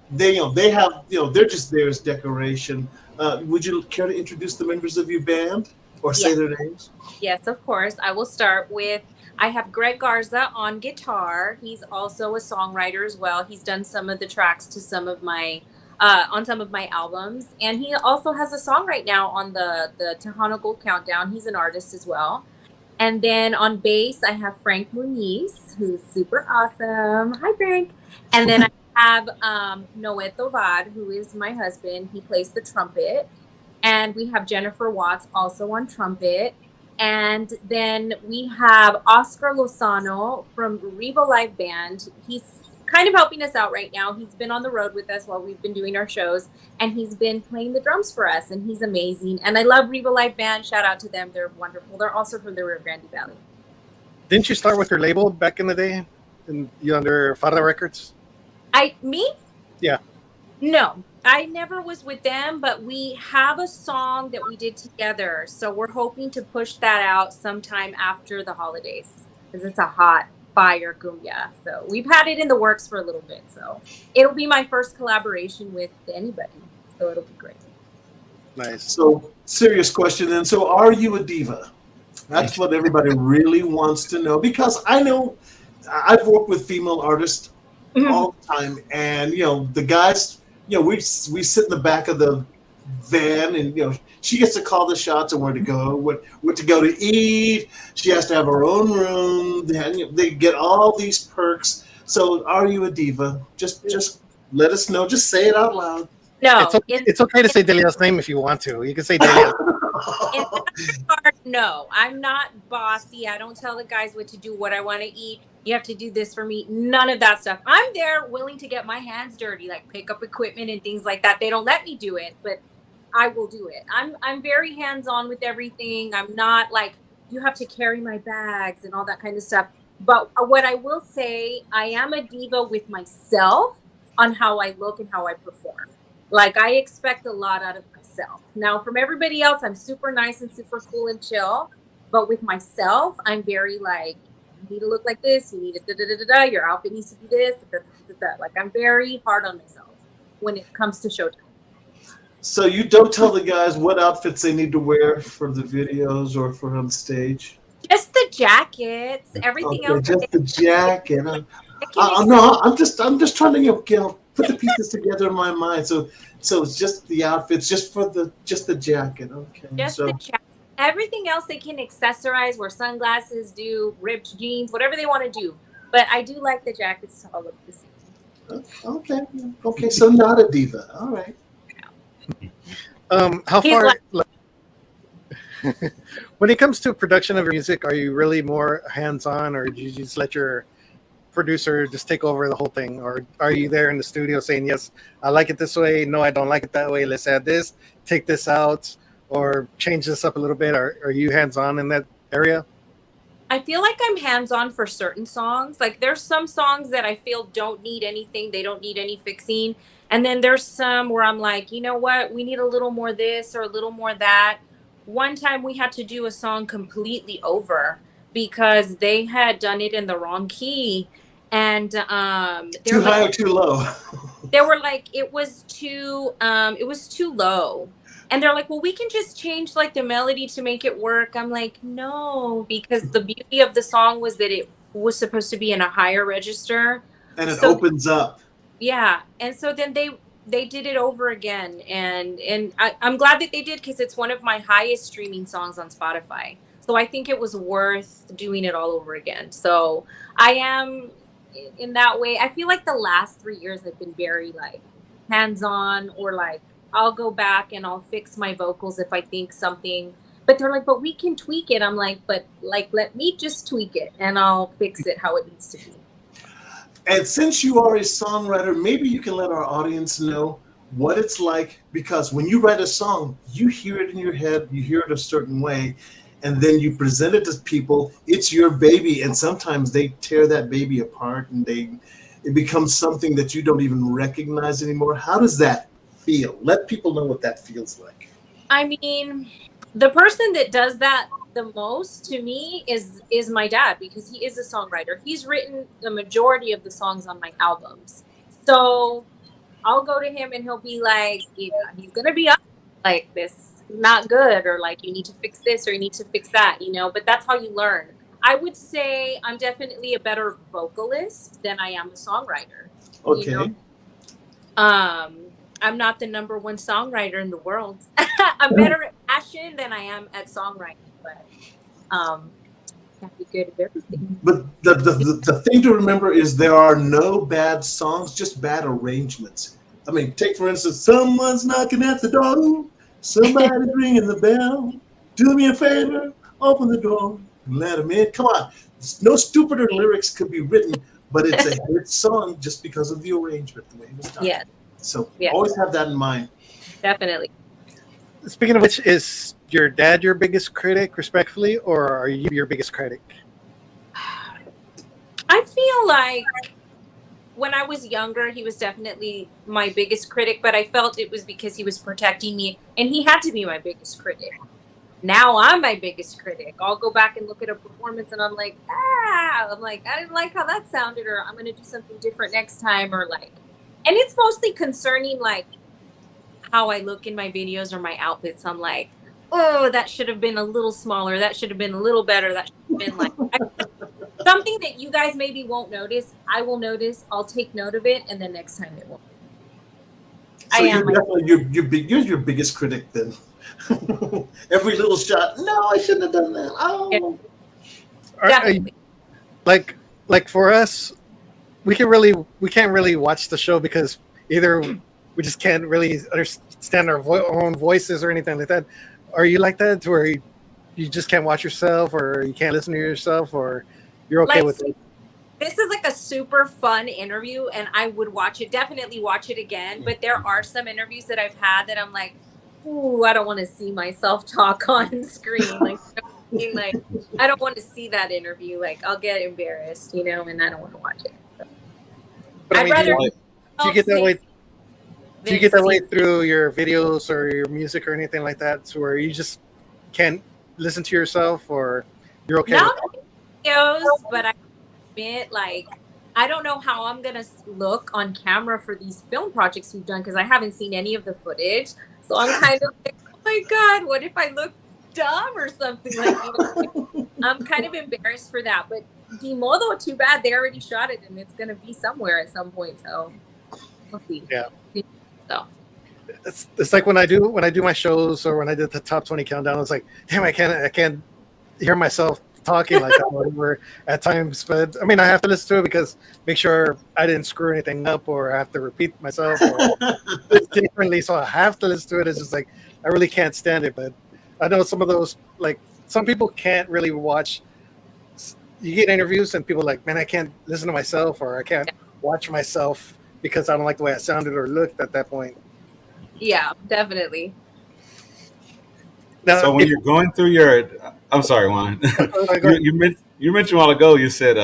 they have, they're just there as decoration. Would you care to introduce the members of your band or say their names? Yes, of course. I will start with. I have Greg Garza on guitar. He's also a songwriter as well. He's done some of the tracks to some of my on some of my albums, and he also has a song right now on the Tejano Gold Countdown. He's an artist as well. And then on bass, I have Frank Muniz, who's super awesome. Hi, Frank. And then I have Noé Tovar, who is my husband. He plays the trumpet. And we have Jennifer Watts also on trumpet. And then we have Oscar Lozano from Riva Live Band. He's kind of helping us out right now. He's been on the road with us while we've been doing our shows, and he's been playing the drums for us, and he's amazing. And I love Riva Live Band. Shout out to them. They're wonderful. They're also from the Rio Grande Valley. Didn't you start with your label back in the day? Under Farda Records? Me? Yeah. No, I never was with them, but we have a song that we did together. So we're hoping to push that out sometime after the holidays, because it's a hot fire cumbia. So we've had it in the works for a little bit. So it'll be my first collaboration with anybody. So it'll be great. Nice. So serious question then. So are you a diva? That's what everybody really wants to know, because I know I've worked with female artists all the time, and the guys, we sit in the back of the van, and she gets to call the shots of where to go, what to go to eat. She has to have her own room. They get all these perks. So are you a diva? Just let us know. Just say it out loud. No, it's okay to say Delia's name if you want to. You can say Delia. In that regard, no, I'm not bossy. I don't tell the guys what to do, what I want to eat. You have to do this for me. None of that stuff. I'm there willing to get my hands dirty, like pick up equipment and things like that. They don't let me do it, but I will do it. I'm very hands-on with everything. I'm not like, you have to carry my bags and all that kind of stuff. But what I will say, I am a diva with myself on how I look and how I perform. Like, I expect a lot out of myself. Now, from everybody else, I'm super nice and super cool and chill. But with myself, I'm very like, you need to look like this. You need to da-da-da-da-da. Your outfit needs to be this. Da-da-da-da-da. Like, I'm very hard on myself when it comes to showtime. So you don't tell the guys what outfits they need to wear for the videos or for on stage? Just the jackets. Everything else. Just the jacket. No, I'm just trying to put the pieces together in my mind. So it's just the outfits, just the jacket. Okay. Just the jacket. Everything else they can accessorize, wear sunglasses, do ripped jeans, whatever they want to do. But I do like the jackets to all look the same. Okay. So not a diva. All right. How far? When it comes to production of your music, are you really more hands-on, or do you just let your producer just take over the whole thing, or are you there in the studio saying, yes, I like it this way, no, I don't like it that way, let's add this, take this out, or change this up a little bit? Are you hands-on in that area? I feel like I'm hands-on for certain songs. Like, there's some songs that I feel don't need anything, they don't need any fixing, and then there's some where I'm like, you know what, we need a little more this or a little more that. One time we had to do a song completely over because they had done it in the wrong key, and too high or too low. They were like, it was too low, and they're like, well, we can just change like the melody to make it work. I'm like, no, because the beauty of the song was that it was supposed to be in a higher register, and it opens up. Yeah, and so then they did it over again, and I'm glad that they did, because it's one of my highest streaming songs on Spotify. So I think it was worth doing it all over again. So I am in that way. I feel like the last 3 years I've been very like hands-on, or like I'll go back and I'll fix my vocals if I think something. But they're like, but we can tweak it. I'm like, but like, let me just tweak it and I'll fix it how it needs to be. And since you are a songwriter, maybe you can let our audience know what it's like, because when you write a song, you hear it in your head, you hear it a certain way, and then you present it to people. It's your baby, and sometimes they tear that baby apart, and it becomes something that you don't even recognize anymore. How does that feel? Let people know what that feels like. I mean, the person that does that the most to me is my dad, because he is a songwriter. He's written the majority of the songs on my albums. So I'll go to him and he'll be like, he's gonna be up like, this not good, or like, you need to fix this or you need to fix that, but that's how you learn. I would say I'm definitely a better vocalist than I am a songwriter. Okay. I'm not the number one songwriter in the world. I'm better at passion than I am at songwriting, but can't be good at everything. But the thing to remember is there are no bad songs, just bad arrangements. I mean, take for instance, someone's knocking at the door, somebody's ringing the bell. Do me a favor, open the door and let them in. Come on, no stupider lyrics could be written, but it's a hit song just because of the arrangement, the way it was done. Yeah. So always have that in mind. Definitely. Speaking of which, is your dad your biggest critic, respectfully, or are you your biggest critic? I feel like when I was younger, he was definitely my biggest critic, but I felt it was because he was protecting me, and he had to be my biggest critic. Now I'm my biggest critic. I'll go back and look at a performance and I'm like, I didn't like how that sounded, or I'm going to do something different next time, or like, and it's mostly concerning like how I look in my videos or my outfits. I'm like, oh, that should have been a little smaller. That should have been a little better. That should have been like something that you guys maybe won't notice. I will notice. I'll take note of it, and then next time it won't. So you're your biggest critic then. Every little shot. No, I shouldn't have done that. Oh, Definitely. Like for us, we can't really watch the show because either we just can't really understand our own voices or anything like that. Are you like that to where you just can't watch yourself, or you can't listen to yourself, or you're okay Like, with it? this is like a super fun interview, and I would watch it, definitely watch it again. But there are some interviews that I've had that I'm like, ooh, I don't want to see myself talk on screen. Like, you know what I mean? Like, I don't want to see that interview. Like, I'll get embarrassed, you know, and I don't want to watch it. So. But I I'd mean, rather. do you get that way? Do you get that way see- through your videos or your music or anything like that, to where you just can't listen to yourself, or you're okay Not with videos, but I admit, like, I don't know how I'm gonna look on camera for these film projects we've done because I haven't seen any of the footage. So I'm kind of like, oh my god, what if I look dumb or something? Like, you know, I'm kind of embarrassed for that. But de modo, too bad they already shot it and it's gonna be somewhere at some point. So we'll see. Yeah. So it's like when I do my shows, or when I did the top 20 countdown, it's like, damn, I can't hear myself talking like that or whatever at times. But I mean, I have to listen to it because make sure I didn't screw anything up, or I have to repeat myself or it's differently. So I have to listen to it. It's just like I really can't stand it. But I know some of those, like, some people can't really watch. You get interviews and people are like, man, I can't listen to myself, or I can't watch myself because I don't like the way I sounded or looked at that point. yeah, definitely. Now, So when you're going through your, I'm sorry, Juan. You mentioned a while ago. You said,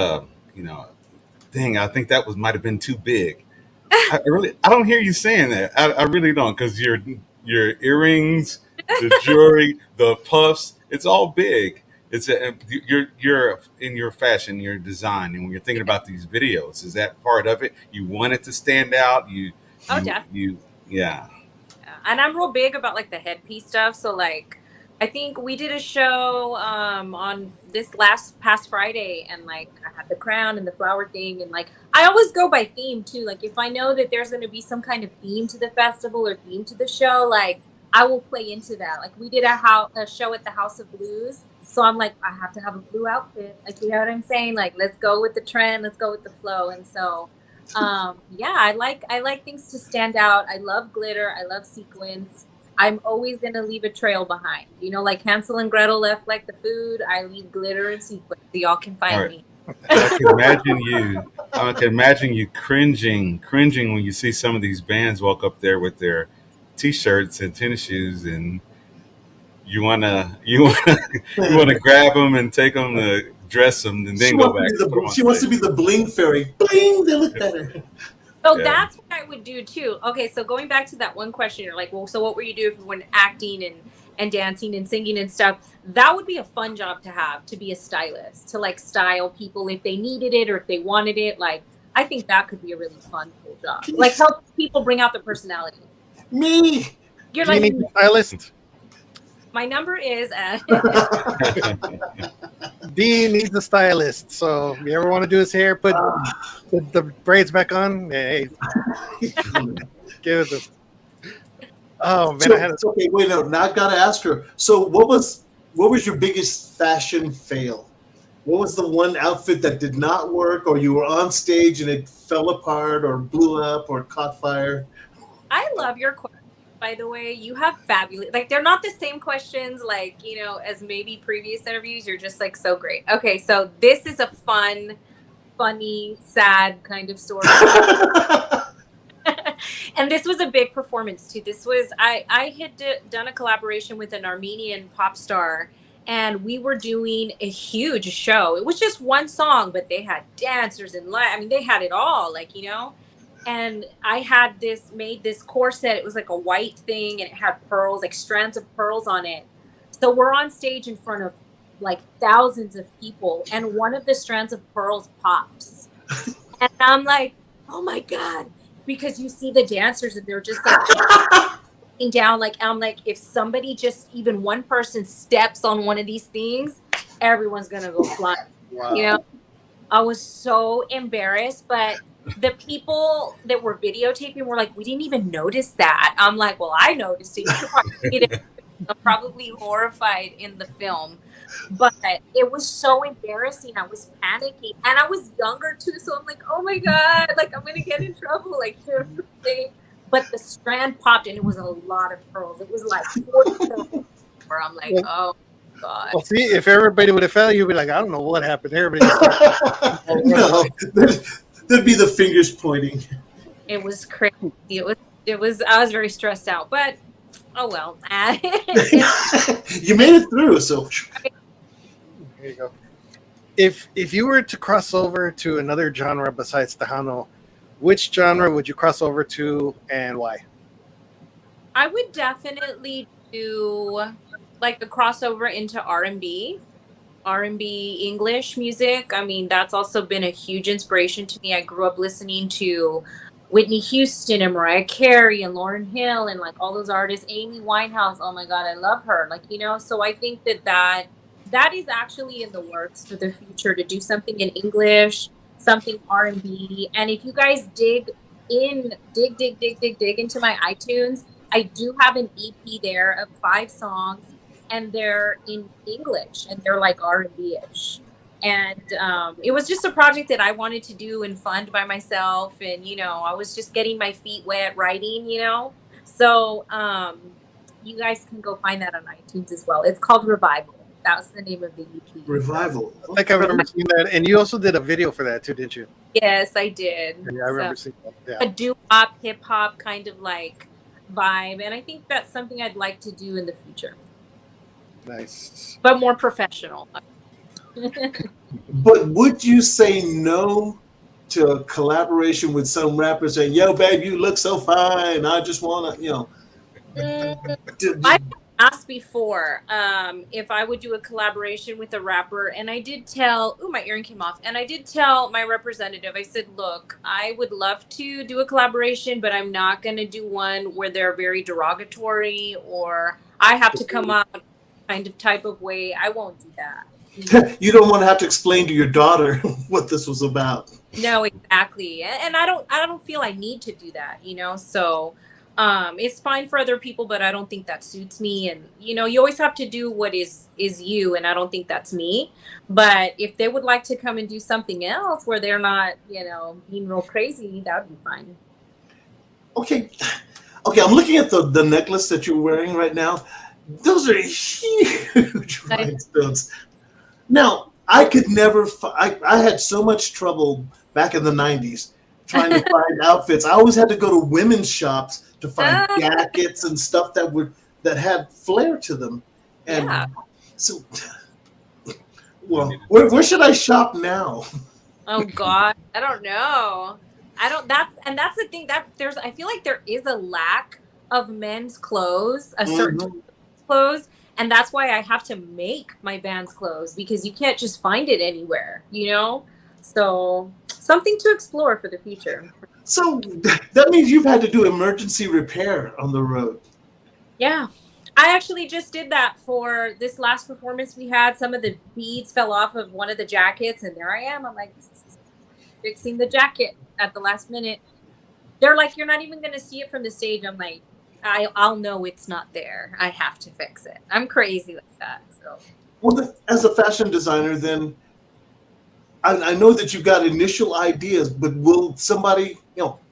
you know, dang, I think that might have been too big. I don't hear you saying that. I really don't, because your earrings, the jewelry, the puffs, it's all big. It's you're in your fashion, your design, and when you're thinking about these videos, is that part of it? You want it to stand out. Oh, definitely. Yeah. And I'm real big about like the headpiece stuff. So like, I think we did a show on this past Friday, and like I had the crown and the flower thing, and like I always go by theme too. Like if I know that there's going to be some kind of theme to the festival or theme to the show, like I will play into that. Like we did a show at the House of Blues, so I'm like, I have to have a blue outfit. Like, you know what I'm saying? Like, let's go with the trend, let's go with the flow. And so yeah, I like things to stand out. I love glitter, I love sequins. I'm always gonna leave a trail behind, you know, like Hansel and Gretel left like the food. I leave glitter and sequins so y'all can find me. I can imagine you cringing when you see some of these bands walk up there with their t-shirts and tennis shoes, and you wanna grab them and take them to dress them, and then go back. She wants to be the bling fairy. Bling, they look better. So that's what I would do too. Okay, so going back to that one question, you're like, well, so what were you doing when acting and dancing and singing and stuff? That would be a fun job to have, to be a stylist, to like style people if they needed it or if they wanted it. Like, I think that could be a really fun, cool job. Like, help people bring out their personality. Me. You're do like, you need a stylist? my number is Dean needs a stylist. So if you ever want to do his hair, put the braids back on. Hey, give it the. Oh man, okay. Wait, no. Now I gotta ask her. So what was your biggest fashion fail? What was the one outfit that did not work, or you were on stage and it fell apart, or blew up, or caught fire? I love your question. By the way, you have fabulous, like, they're not the same questions, like, you know, as maybe previous interviews. You're just like so great. Okay, so this is a funny, sad kind of story. And this was a big performance too. This was, I had done a collaboration with an Armenian pop star, and we were doing a huge show. It was just one song, but they had dancers and I mean, they had it all, like, you know. And I had made this corset. It was like a white thing, and it had pearls, like strands of pearls on it. So we're on stage in front of like thousands of people, and one of the strands of pearls pops. And I'm like, oh my God, because you see the dancers and they're just like down. Like, I'm like, if somebody, just even one person steps on one of these things, everyone's going to go flying. Wow. You know, I was so embarrassed, but the people that were videotaping were like, we didn't even notice that. I'm like, well, I noticed it. I'm probably horrified in the film, but it was so embarrassing. I was panicking, and I was younger too, so I'm like, oh my God, like, I'm gonna get in trouble, like, but the strand popped, and it was a lot of pearls. It was like 40 pearls. where I'm like, Well, oh god. well, see, if everybody would have felt, you'd be like, I don't know what happened. Everybody just No, there'd be the fingers pointing. It was crazy. It was I was very stressed out, but oh well. You made it through, so there you go. If you were to cross over to another genre besides Tejano, which genre would you cross over to and why? I would definitely do like a crossover into R&B English music. I mean, that's also been a huge inspiration to me. I grew up listening to Whitney Houston and Mariah Carey and Lauryn Hill and like all those artists. Amy Winehouse. Oh my God, I love her. Like, so I think that is actually in the works for the future to do something in English, something R&B. And if you guys dig into my iTunes, I do have an EP there of 5 songs, and they're in English and they're like R&B-ish. And it was just a project that I wanted to do and fund by myself. And, I was just getting my feet wet writing. So you guys can go find that on iTunes as well. It's called Revival. That's the name of the EP. Revival. I think I remember seeing that. And you also did a video for that too, didn't you? Yes, I did. Yeah, I remember seeing that. Yeah. A doo-wop, hip-hop kind of like vibe. And I think that's something I'd like to do in the future. Nice. But more professional. But would you say no to a collaboration with some rapper saying, "Yo, babe, you look so fine. I just want to, I've asked before if I would do a collaboration with a rapper, and I did tell, my earring came off, and I did tell my representative, I said, look, I would love to do a collaboration, but I'm not going to do one where they're very derogatory or I have to come out kind of type of way. I won't do that. You don't want to have to explain to your daughter what this was about. No, exactly. And I don't feel I need to do that, so it's fine for other people, but I don't think that suits me. And, you always have to do what is you. And I don't think that's me. But if they would like to come and do something else where they're not, being real crazy, that would be fine. Okay. I'm looking at the necklace that you're wearing right now. Those are huge rhinestones. Now, I could never, I had so much trouble back in the 90s trying to find outfits. I always had to go to women's shops to find jackets and stuff that had flair to them. And so, well, where should I shop now? Oh God, I don't know. That's the thing that I feel like there is a lack of men's clothes, a certain clothes. And that's why I have to make my band's clothes, because you can't just find it anywhere, So something to explore for the future. So that means you've had to do emergency repair on the road. Yeah. I actually just did that for this last performance we had. Some of the beads fell off of one of the jackets, and there I am. I'm like fixing the jacket at the last minute. They're like, you're not even going to see it from the stage. I'm like, I'll know it's not there. I have to fix it. I'm crazy like that. So, well, as a fashion designer, then I know that you've got initial ideas, but will somebody,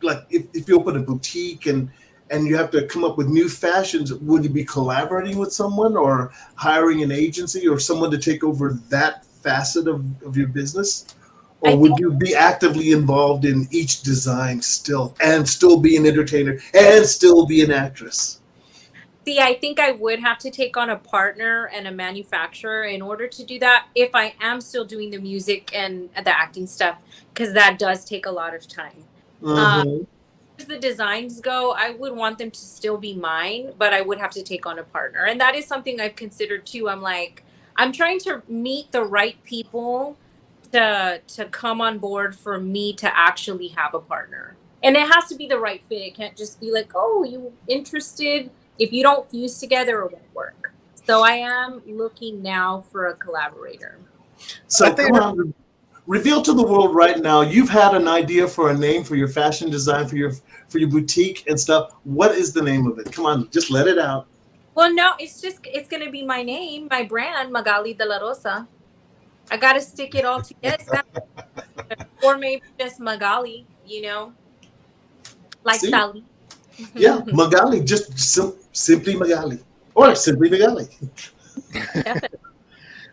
like if you open a boutique and you have to come up with new fashions, would you be collaborating with someone or hiring an agency or someone to take over that facet of your business? Or would you be actively involved in each design still and still be an entertainer and still be an actress? See, I think I would have to take on a partner and a manufacturer in order to do that if I am still doing the music and the acting stuff, because that does take a lot of time. As the designs go, I would want them to still be mine, but I would have to take on a partner. And that is something I've considered too. I'm trying to meet the right people to come on board for me to actually have a partner. And it has to be the right fit. It can't just be like, oh, you interested? If you don't fuse together, it won't work. So I am looking now for a collaborator. So come on, reveal to the world right now, you've had an idea for a name for your fashion design, for your boutique and stuff. What is the name of it? Come on, just let it out. Well, no, it's going to be my name, my brand, Magali Delarosa. I got to stick it all together. Or maybe just Magali, like See? Sally. Yeah, Magali, just simply Magali. Or simply Magali.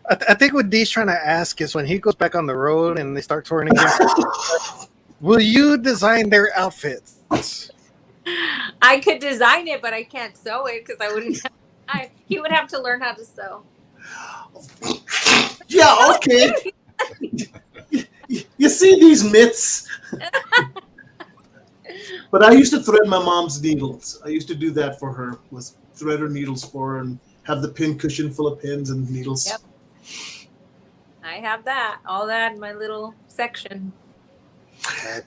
I think what Dee's trying to ask is when he goes back on the road and they start touring again, will you design their outfits? I could design it, but I can't sew it because I wouldn't. He would have to learn how to sew. Yeah, okay. You see these mitts? But I used to thread my mom's needles. I used to do that for her, was thread her needles for her and have the pin cushion full of pins and needles. Yep. I have that, all that in my little section.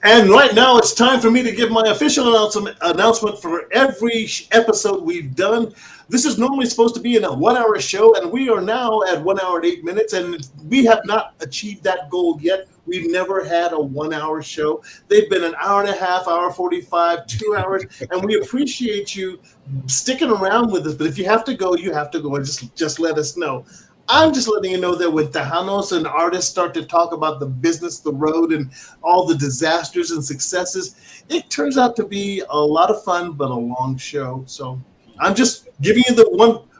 And right now it's time for me to give my official announcement for every episode we've done. This is normally supposed to be in a 1 hour show, and we are now at 1 hour and 8 minutes, and we have not achieved that goal yet. We've never had a 1 hour show. They've been an hour and a half, hour 45, 2 hours, and we appreciate you sticking around with us. But if you have to go, you have to go, and just let us know. I'm just letting you know that when Tejanos and artists start to talk about the business, the road, and all the disasters and successes, it turns out to be a lot of fun, but a long show. So I'm just giving you the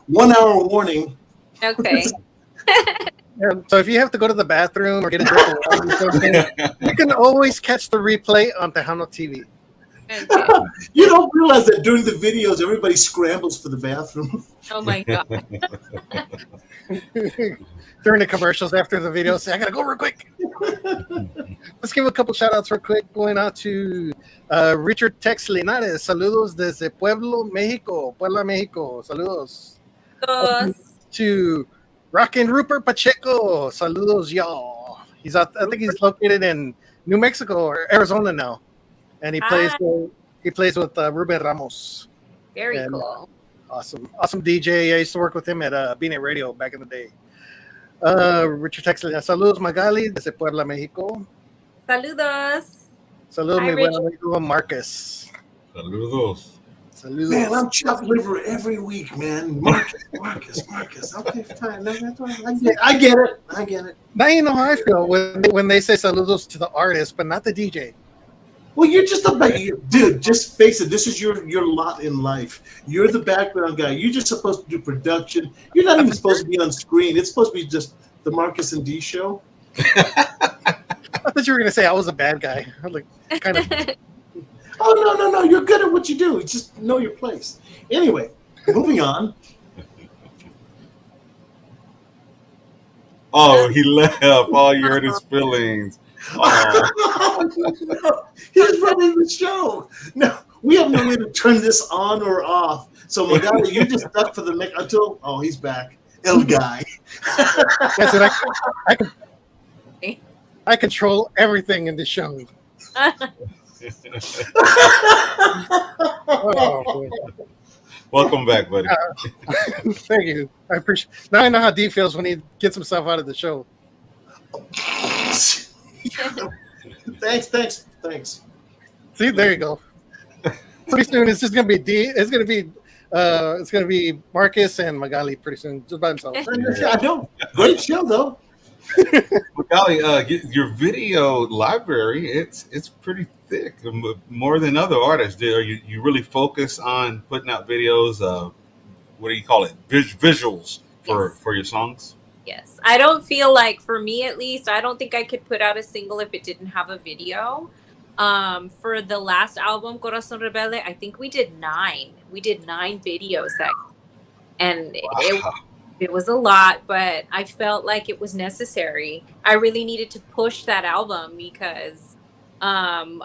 1 hour warning. Okay. So if you have to go to the bathroom or get a drink of water or something, you can always catch the replay on Tejano TV. Okay. You don't realize that during the videos, everybody scrambles for the bathroom. Oh my God. During the commercials after the video, say, I gotta go real quick. Let's give a couple shout outs real quick. Going out to Richard Tex Linares. Saludos desde Puebla, Mexico. Saludos. To Rockin' Rupert Pacheco. Saludos, y'all. He's out. I think he's located in New Mexico or Arizona now, and he plays with Ruben Ramos. Very cool. Awesome DJ. I used to work with him at Beat It Radio back in the day. Richard Texas. Saludos, Magali, desde Puebla, Mexico. Saludos. Saludos, Hi, mi buen Richard. amigo Marcus. Saludos. Man, I'm chopped liver every week, man. Marcus. Okay, fine. I get it. Now you know how I feel when they say saludos to the artist, but not the DJ. Well, you're just dude, just face it. This is your lot in life. You're the background guy. You're just supposed to do production. You're not even supposed to be on screen. It's supposed to be just the Marcus and D show. I thought you were going to say I was a bad guy. I'm like, kind of. Oh, no. You're good at what you do. Just know your place. Anyway, moving on. Oh, he left. All you heard his feelings. Oh. He's running the show. No, we have no way to turn this on or off. So, Magali, you're just stuck for the next until. Oh, he's back. El guy. Yes, I control everything in the show. Oh, Welcome back, buddy. Thank you. I appreciate. Now I know how Dee feels when he gets himself out of the show. Thanks. See, there you go. Pretty soon, it's just gonna be Dee. It's gonna be Marcus and Magali pretty soon, just by themselves. I know. Great show though. Magali, your video library, it's pretty thick, more than other artists. You really focus on putting out videos. What do you call it? Visuals for your songs. Yes. I don't feel like, for me at least, I don't think I could put out a single if it didn't have a video. For the last album, Corazón Rebelde, I think we did 9. We did 9 videos and it was a lot, but I felt like it was necessary. I really needed to push that album because, I'm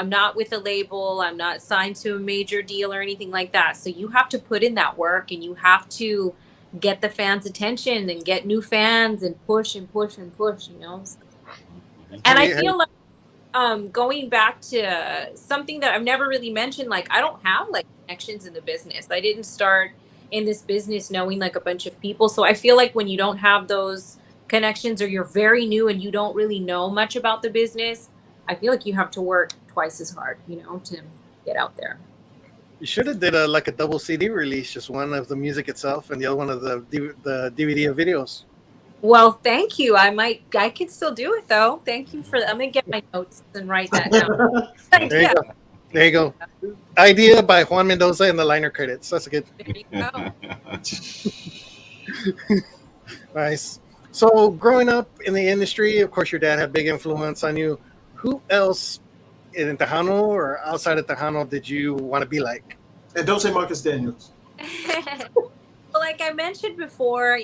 not with a label. I'm not signed to a major deal or anything like that. So you have to put in that work and you have to get the fans' attention and get new fans and push, And I feel like going back to something that I've never really mentioned, like I don't have like connections in the business. I didn't start in this business knowing like a bunch of people. So I feel like when you don't have those connections or you're very new and you don't really know much about the business, I feel like you have to work twice as hard, to get out there. You should have did a double CD release, just one of the music itself and the other one of the DVD of videos. Well, thank you. I could still do it though. Thank you I'm gonna get my notes and write that down. There you go. There you go. Idea by Juan Mendoza in the liner credits. That's good. There you go. Nice. So, growing up in the industry, of course, your dad had big influence on you. Who else in Tejano or outside of Tejano did you want to be like? And don't say Marcus Daniels. Well, like I mentioned before,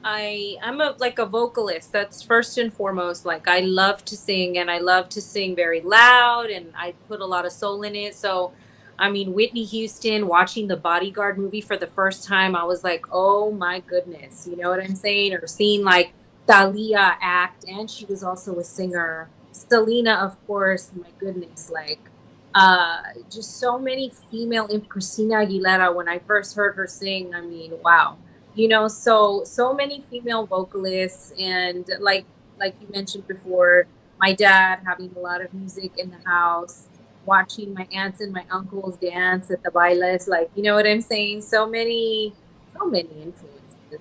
I'm a vocalist. That's first and foremost. Like I love to sing, and I love to sing very loud, and I put a lot of soul in it. So, I mean, Whitney Houston, watching the Bodyguard movie for the first time, I was like, oh my goodness, you know what I'm saying? Or seeing like Thalia act, and she was also a singer. Selena, of course, my goodness, like just so many female in Christina Aguilera. When I first heard her sing, I mean, wow, so many female vocalists. And like you mentioned before, my dad having a lot of music in the house, watching my aunts and my uncles dance at the bailes, like, you know what I'm saying? So many influences.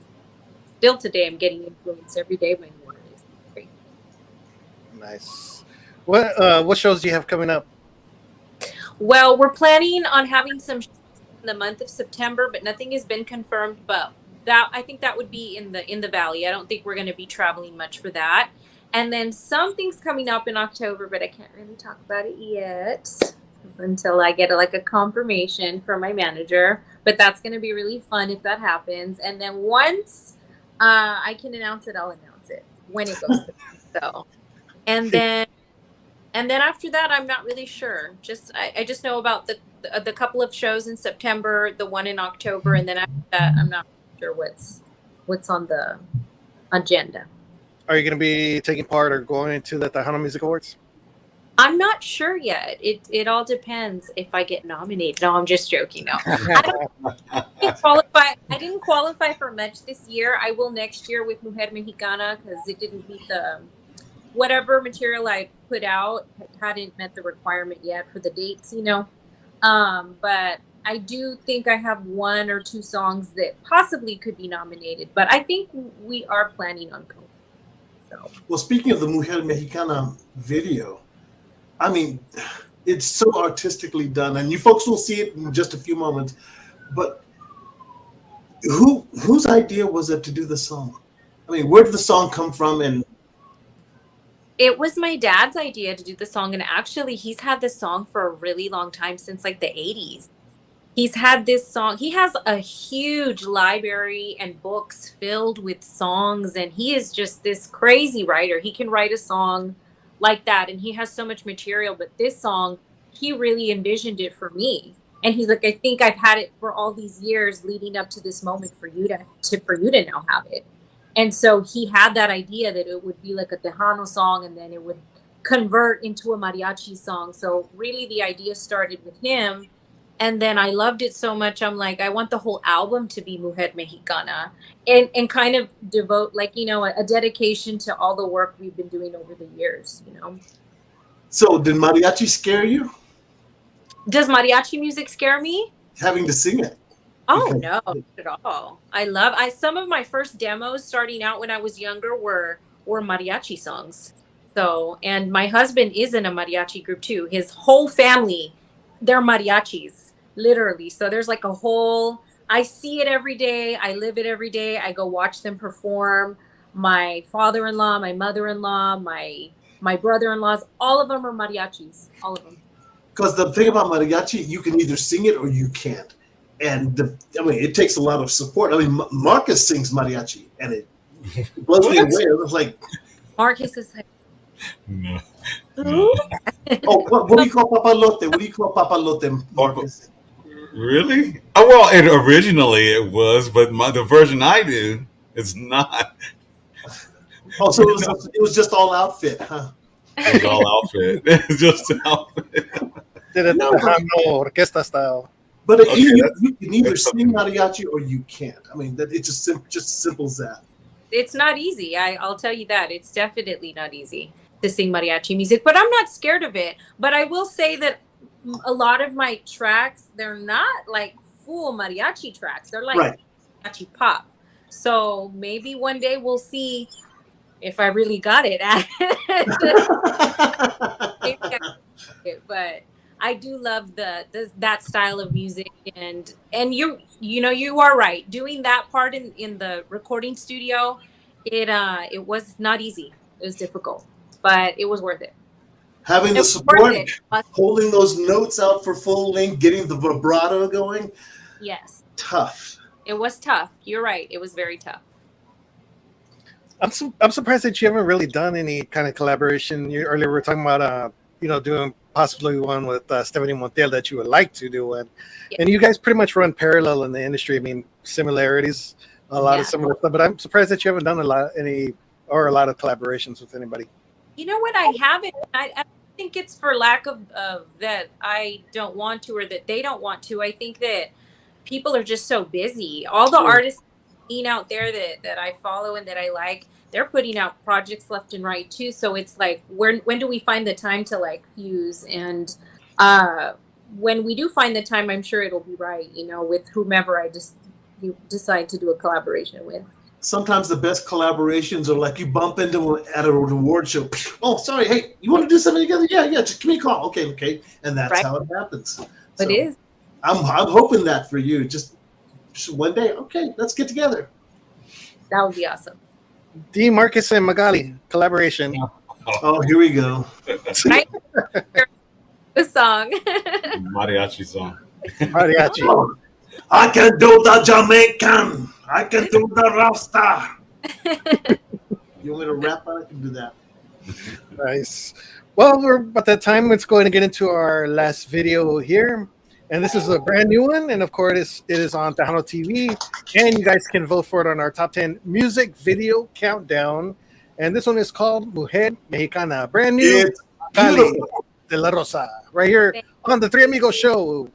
Still today I'm getting influenced every day by new artists. Great. Nice. What shows do you have coming up? Well, we're planning on having some shows in the month of September, but nothing has been confirmed. But that I think that would be in the Valley. I don't think we're going to be traveling much for that. And then something's coming up in October, but I can't really talk about it yet until I get a confirmation from my manager. But that's going to be really fun if that happens. And then once I can announce it, I'll announce it when it goes to so. And then after that, I'm not really sure. I just know about the couple of shows in September, the one in October, and then after that, I'm not sure what's on the agenda. Are you going to be taking part or going to the Tejano Music Awards? I'm not sure yet. It all depends if I get nominated. No, I'm just joking. No, I didn't qualify for much this year. I will next year with Mujer Mexicana because it didn't meet the whatever material I put out hadn't met the requirement yet for the dates. But I do think I have one or two songs that possibly could be nominated. But I think we are planning on going. So. Well, speaking of the Mujer Mexicana video, I mean, it's so artistically done, and you folks will see it in just a few moments. But whose idea was it to do the song? I mean, where did the song come from? And it was my dad's idea to do the song, and actually, he's had this song for a really long time, since like the 80s. He's had this song. He has a huge library and books filled with songs, and he is just this crazy writer. He can write a song like that, and he has so much material. But this song, he really envisioned it for me, and he's like, I think I've had it for all these years leading up to this moment for you to now have it. And so he had that idea that it would be like a Tejano song, and then it would convert into a mariachi song. So really, the idea started with him. And then I loved it so much. I'm like, I want the whole album to be Mujer Mexicana, and kind of devote a dedication to all the work we've been doing over the years, So did mariachi scare you? Does mariachi music scare me? Having to sing it. Oh, no, not at all. Some of my first demos starting out when I was younger were mariachi songs. So, and my husband is in a mariachi group too. His whole family, they're mariachis. Literally. So there's like I see it every day. I live it every day. I go watch them perform. My father-in-law, my mother-in-law, my brother-in-laws, all of them are mariachis. All of them. Because the thing about mariachi, you can either sing it or you can't. And it takes a lot of support. I mean, Marcus sings mariachi, and it blows me away. It was like Marcus is like, No. oh, what do you call papalote? What do you call papalote, Marcus? Really? Oh, well, originally it was, but the version I do is not. Oh, so it was just all outfit, huh? It's all outfit. It's just outfit. Did it Tejano orquesta style? But Okay, you can either that's sing something. mariachi or you can't. I mean, it's just as simple as that. it's not easy. I'll tell you that. It's definitely not easy to sing mariachi music, but I'm not scared of it. But I will say that a lot of my tracks, they're not like full mariachi tracks. They're like Right. mariachi pop. So maybe one day we'll see if I really got it. but I do love that style of music, and you are right. Doing that part in the recording studio, it was not easy. It was difficult, but it was worth it. Having It the was worth support, it. holding those notes out for full length, getting the vibrato going, Yes, tough. it was tough. You're right. It was very tough. I'm surprised that you haven't really done any kind of collaboration. You earlier we were talking about doing possibly one with Stephanie Montiel that you would like to do one, Yeah. and you guys pretty much run parallel in the industry. I mean, similarities, a lot of Yeah. similar stuff. But I'm surprised that you haven't done a lot of collaborations with anybody. You know what? I haven't. I don't think it's for lack of that I don't want to or that they don't want to. I think that people are just so busy. All the Sure. artists out there that I follow and that I like, they're putting out projects left and right too. So it's like, when do we find the time to like fuse? And when we do find the time, I'm sure it'll be right. With whomever you decide to do a collaboration with. Sometimes the best collaborations are like you bump into at an award show. Oh, sorry. Hey, you want to do something together? Yeah. Just give me a call. Okay. And that's Right. how it happens. It is. I'm hoping that for you. Just one day. Okay, let's get together. That would be awesome. D. Marcus and Magali collaboration. Oh, here we go. Right? The song. Mariachi song. Mariachi. Oh, I can do the Jamaican. I can do the Rasta. You want me to rap? I can do that. Nice. Well, we're about that time. Let's go ahead and get into our last video here. And this is a brand new one. And of course, it is on Tejano TV. And you guys can vote for it on our top 10 music video countdown. And this one is called Mujer Mexicana. Brand new. It's Magali beautiful. Delarosa. Right here on the Three Amigos Show.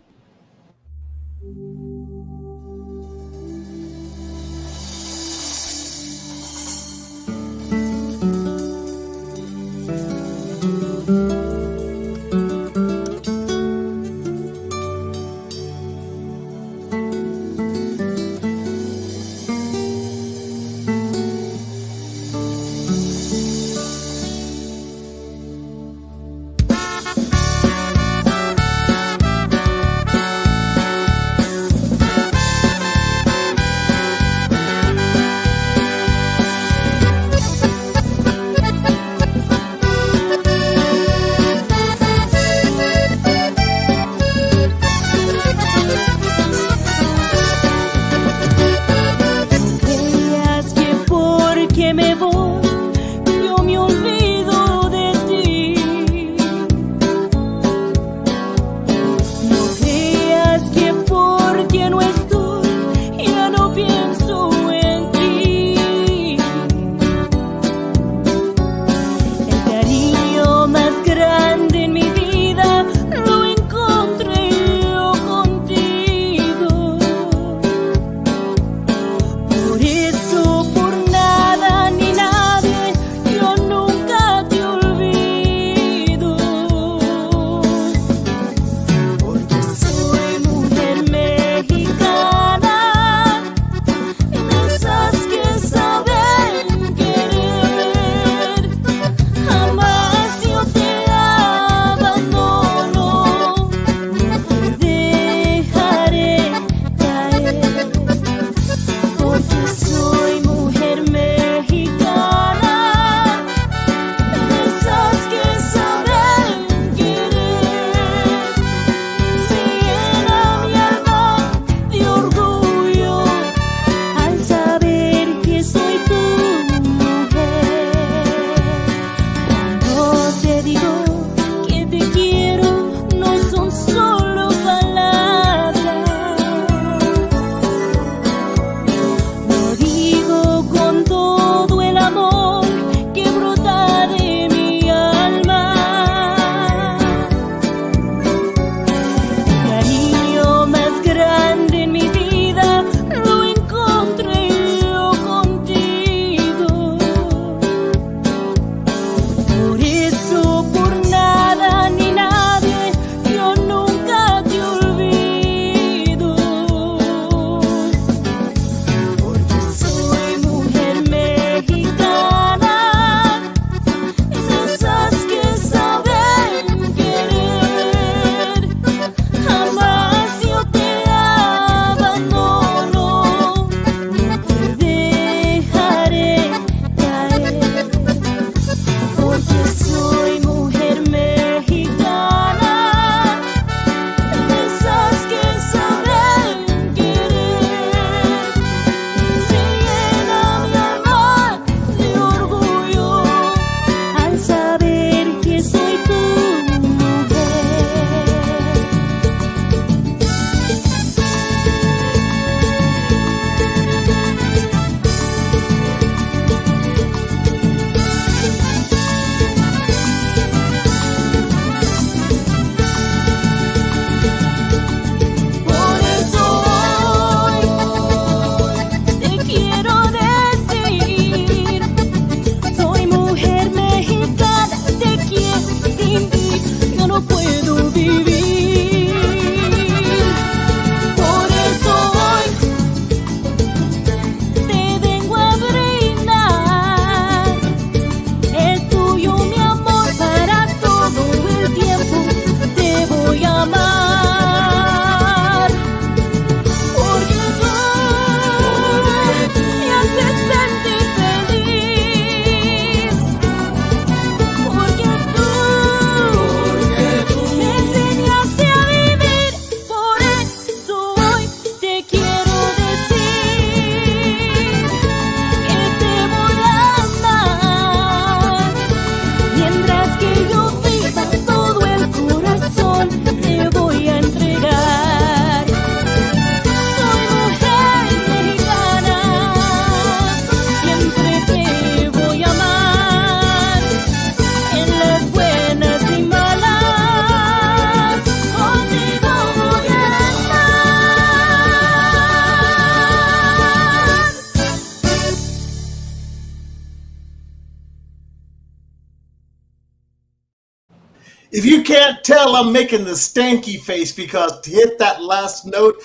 If you can't tell, I'm making the stanky face because to hit that last note,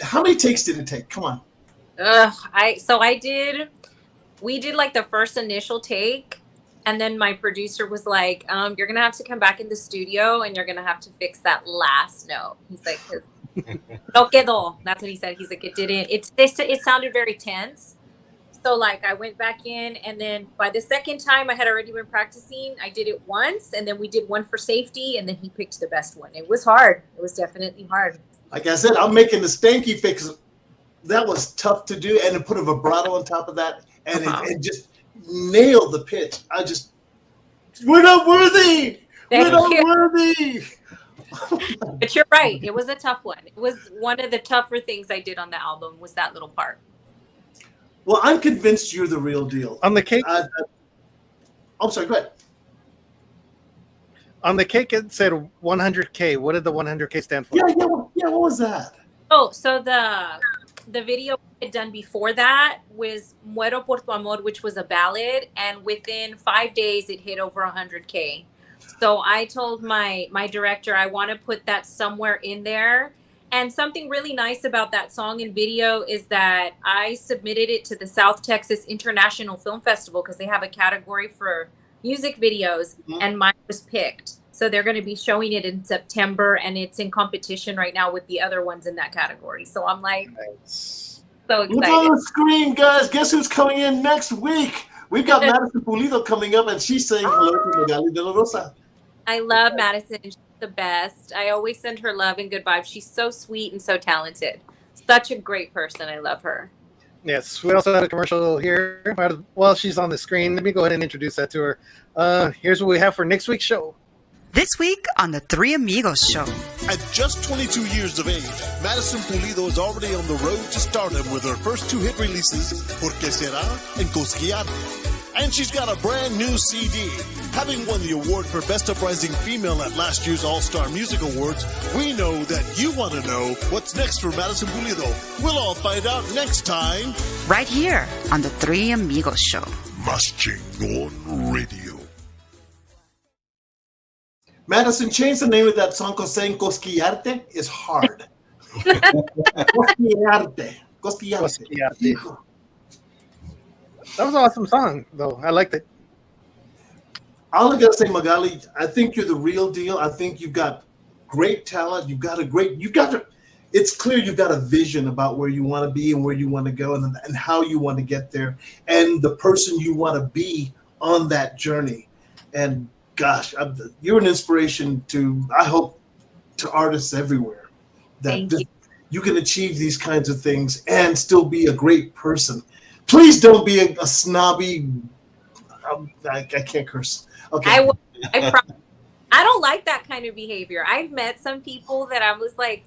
how many takes did it take? Come on. We did like the first initial take, and then my producer was like, you're gonna have to come back in the studio and you're gonna have to fix that last note. He's like, no quedó. That's what he said. He's like, it didn't. It sounded very tense. So like I went back in, and then by the second time I had already been practicing. I did it once, and then we did one for safety, and then he picked the best one. It was hard. It was definitely hard. Like I said, I'm making the stanky face. That was tough to do, and to put a vibrato on top of that, and it just nailed the pitch. We're not worthy. We're not worthy. But you're right. It was a tough one. It was one of the tougher things I did on the album was that little part. Well, I'm convinced you're the real deal. On the cake? I'm sorry, go ahead. On the cake, it said 100K. What did the 100K stand for? Yeah. What was that? Oh, so the video we had done before that was Muero por tu amor, which was a ballad, and within 5 days it hit over 100K. So I told my director I want to put that somewhere in there. And something really nice about that song and video is that I submitted it to the South Texas International Film Festival because they have a category for music videos, and mine was picked. So they're going to be showing it in September, and it's in competition right now with the other ones in that category. So I'm like, so excited. Look on the screen, guys. Guess who's coming in next week? We've got Madison Pulido coming up, and she's saying hello to Magali Delarosa. I love Madison. She's the best. I always send her love and good vibes. She's so sweet and so talented. Such a great person. I love her. Yes, we also had a commercial here. Well, she's on the screen. Let me go ahead and introduce that to her. Here's what we have for next week's show. This week on the Three Amigos Show. At just 22 years of age, Madison Pulido is already on the road to stardom with her first two hit releases, Porque Será and Cosquillarte. And she's got a brand new CD. Having won the award for Best Uprising Female at last year's All-Star Music Awards, we know that you want to know what's next for Madison Pulido. We'll all find out next time. Right here on the Three Amigos Show. Más Chingón Radio. Madison, change the name of that song because saying Cosquillarte is hard. Cosquillarte. Cosquillarte. That was an awesome song, though. I liked it. All I gotta say, Magali, I think you're the real deal. I think you've got great talent. It's clear you've got a vision about where you want to be and where you want to go and how you want to get there and the person you want to be on that journey. And gosh, you're an inspiration I hope, to artists everywhere. You can achieve these kinds of things and still be a great person. Please don't be a snobby. I can't curse. Okay. I don't like that kind of behavior. I've met some people that I was like,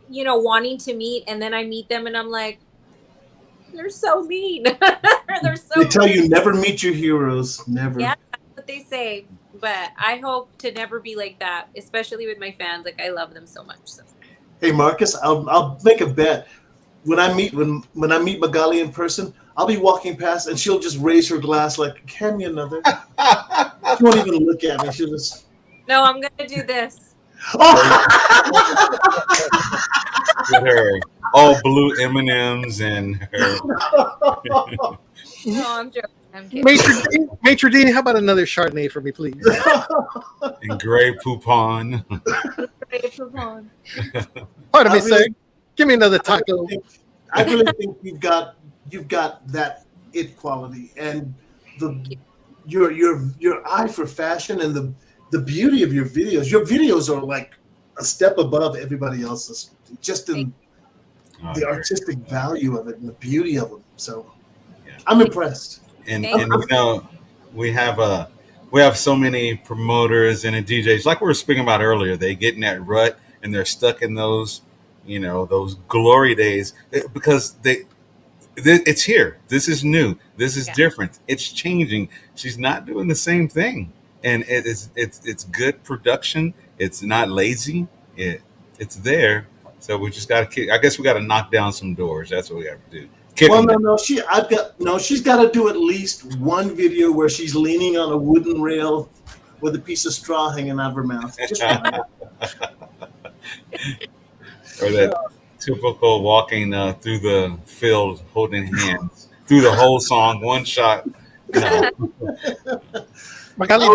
wanting to meet, and then I meet them and I'm like, they're so mean. They tell you never meet your heroes. Never. Yeah, that's what they say. But I hope to never be like that, especially with my fans. Like, I love them so much. So. Hey, Marcus, I'll make a bet. When I meet Magali in person, I'll be walking past and she'll just raise her glass like, hand me another. She won't even look at me. She'll just. No, I'm gonna do this. With her all blue M&Ms and her. No, I'm joking. I'm kidding. Maitre D, how about another Chardonnay for me, please? And Grey Poupon. Grey Poupon. Pardon me, sir. Give me another taco. I really think you've got that it quality and your eye for fashion and the beauty of your videos. Your videos are like a step above everybody else's, just in the artistic value of it and the beauty of them. So I'm impressed. And we have so many promoters and DJs, like we were speaking about earlier. They get in that rut and they're stuck in those glory days because it's here. This is new. This is different. It's changing. She's not doing the same thing, and it's good production. It's not lazy. It's there. So we just got to. I guess we got to knock down some doors. That's what we have to do. She's got to do at least one video where she's leaning on a wooden rail with a piece of straw hanging out of her mouth. Just one. Or that typical walking through the field holding hands through the whole song, one shot. No. Magali,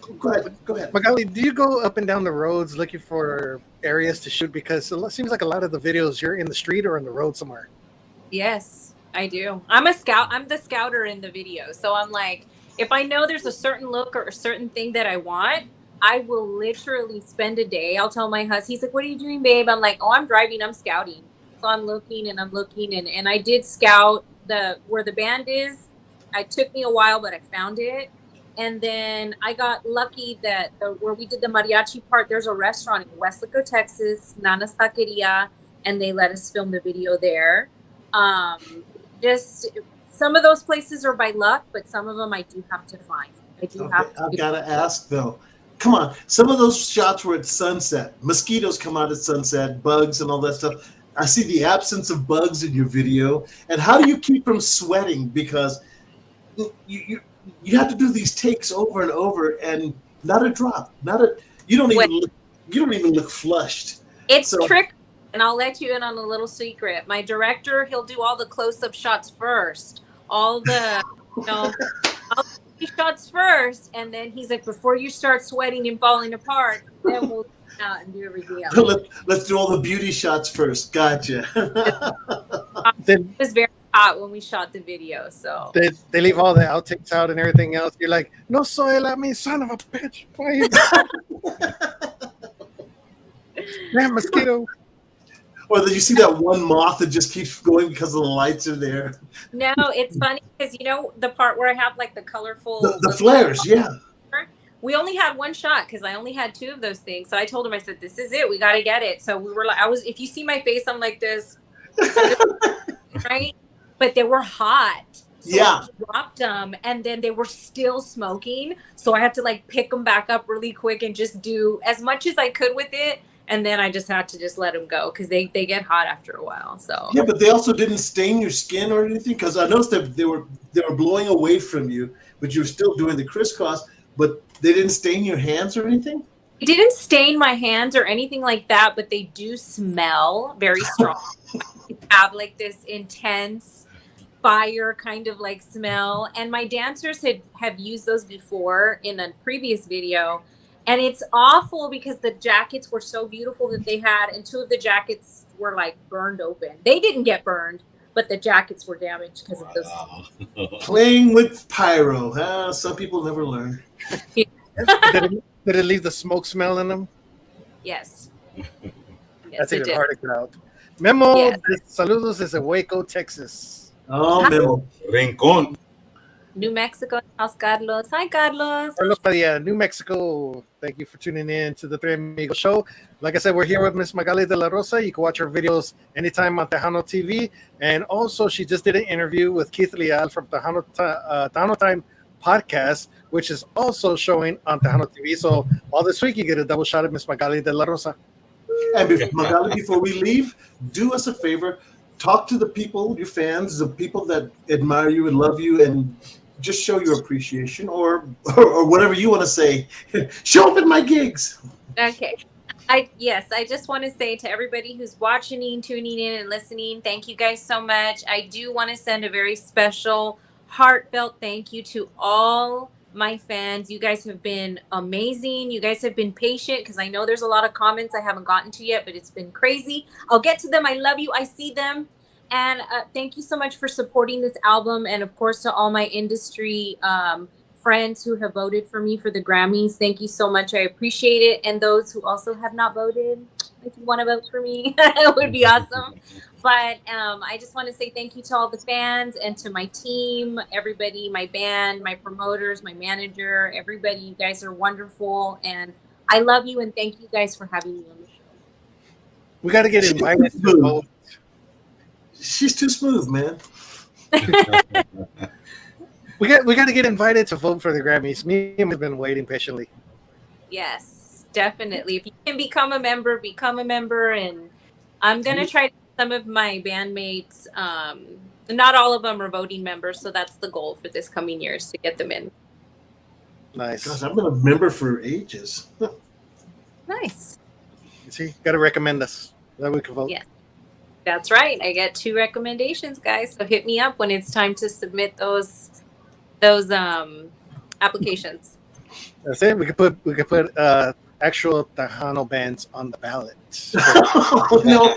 Oh, go ahead. Go ahead. Magali, do you go up and down the roads looking for areas to shoot? Because it seems like a lot of the videos you're in the street or on the road somewhere. Yes, I do. I'm a scout. I'm the scouter in the video. So I'm like, if I know there's a certain look or a certain thing that I want, I will literally spend a day. I'll tell my husband, he's like, what are you doing, babe? I'm like, oh, I'm driving, I'm scouting. So I'm looking and I'm looking. And I did scout where the band is. It took me a while, but I found it. And then I got lucky that where we did the mariachi part, there's a restaurant in Westlaco, Texas, Nana's Taqueria, and they let us film the video there. Just some of those places are by luck, but some of them I do have to find. I've got to ask though. Come on, some of those shots were at sunset. Mosquitoes come out at sunset, bugs and all that stuff. I see the absence of bugs in your video. And how do you keep from sweating? Because you have to do these takes over and over, and not a drop, you don't even look flushed. It's trick, and I'll let you in on a little secret. My director, he'll do all the close-up shots first, all the shots first, and then he's like, before you start sweating and falling apart, then we'll come out and do everything else. Let's do all the beauty shots first. Gotcha. It was very hot when we shot the video, so they leave all the outtakes out and everything else. You're like, no soy, let me, son of a bitch. Why damn mosquito. Or did you see that one moth that just keeps going because of the lights are there? No, it's funny because the part where I have like the colorful the flares, yeah. We only had one shot because I only had 2 of those things. So I told him, I said, this is it. We got to get it. So we were like, if you see my face, I'm like this, right? But they were hot. So yeah. I dropped them and then they were still smoking. So I had to like pick them back up really quick and just do as much as I could with it. And then I just had to just let them go because they get hot after a while. So yeah, but they also didn't stain your skin or anything, because I noticed that they were blowing away from you, but you were still doing the crisscross. But they didn't stain your hands or anything. It didn't stain my hands or anything like that, but they do smell very strong. Have like this intense fire kind of like smell. And my dancers have used those before in a previous video. And it's awful because the jackets were so beautiful that they had, and 2 of the jackets were like burned open. They didn't get burned, but the jackets were damaged because of those. Playing with pyro, huh? Some people never learn. Did it leave the smoke smell in them? Yes. That's even hard to get out. Memo, yes. Saludos desde Waco, Texas. Oh, Memo. Rincón. New Mexico. How's Carlos? Hi, Carlos. Carlos Padilla, New Mexico. Thank you for tuning in to the Three Amigos show. Like I said, we're here with Miss Magali Delarosa. You can watch her videos anytime on Tejano TV. And also, she just did an interview with Keith Leal from Tejano Time podcast, which is also showing on Tejano TV. So all this week, you get a double shot at Miss Magali Delarosa. And Magali, before we leave, do us a favor. Talk to the people, your fans, the people that admire you and love you, and just show your appreciation or whatever you want to say. Show up at my gigs. Okay. I just want to say to everybody who's watching, tuning in, and listening, thank you guys so much. I do want to send a very special, heartfelt thank you to all my fans. You guys have been amazing. You guys have been patient because I know there's a lot of comments I haven't gotten to yet, but it's been crazy. I'll get to them. I love you. I see them. And thank you so much for supporting this album. And of course, to all my industry friends who have voted for me for the Grammys, thank you so much. I appreciate it. And those who also have not voted, if you want to vote for me, it would be awesome. But I just want to say thank you to all the fans and to my team, everybody, my band, my promoters, my manager, everybody. You guys are wonderful. And I love you. And thank you guys for having me on the show. We got to get invited to vote. She's too smooth, man. We got to get invited to vote for the Grammys. Me and have been waiting patiently. Yes, definitely. If you can become a member, and I'm gonna try some of my bandmates. Not all of them are voting members, so that's the goal for this coming year is to get them in. Nice. Gosh, I've been a member for ages. Nice. You see, got to recommend us. That we can vote. Yes. That's right. I get 2 recommendations, guys. So hit me up when it's time to submit those applications. That's it. We could put actual Tejano bands on the ballot. Oh, no,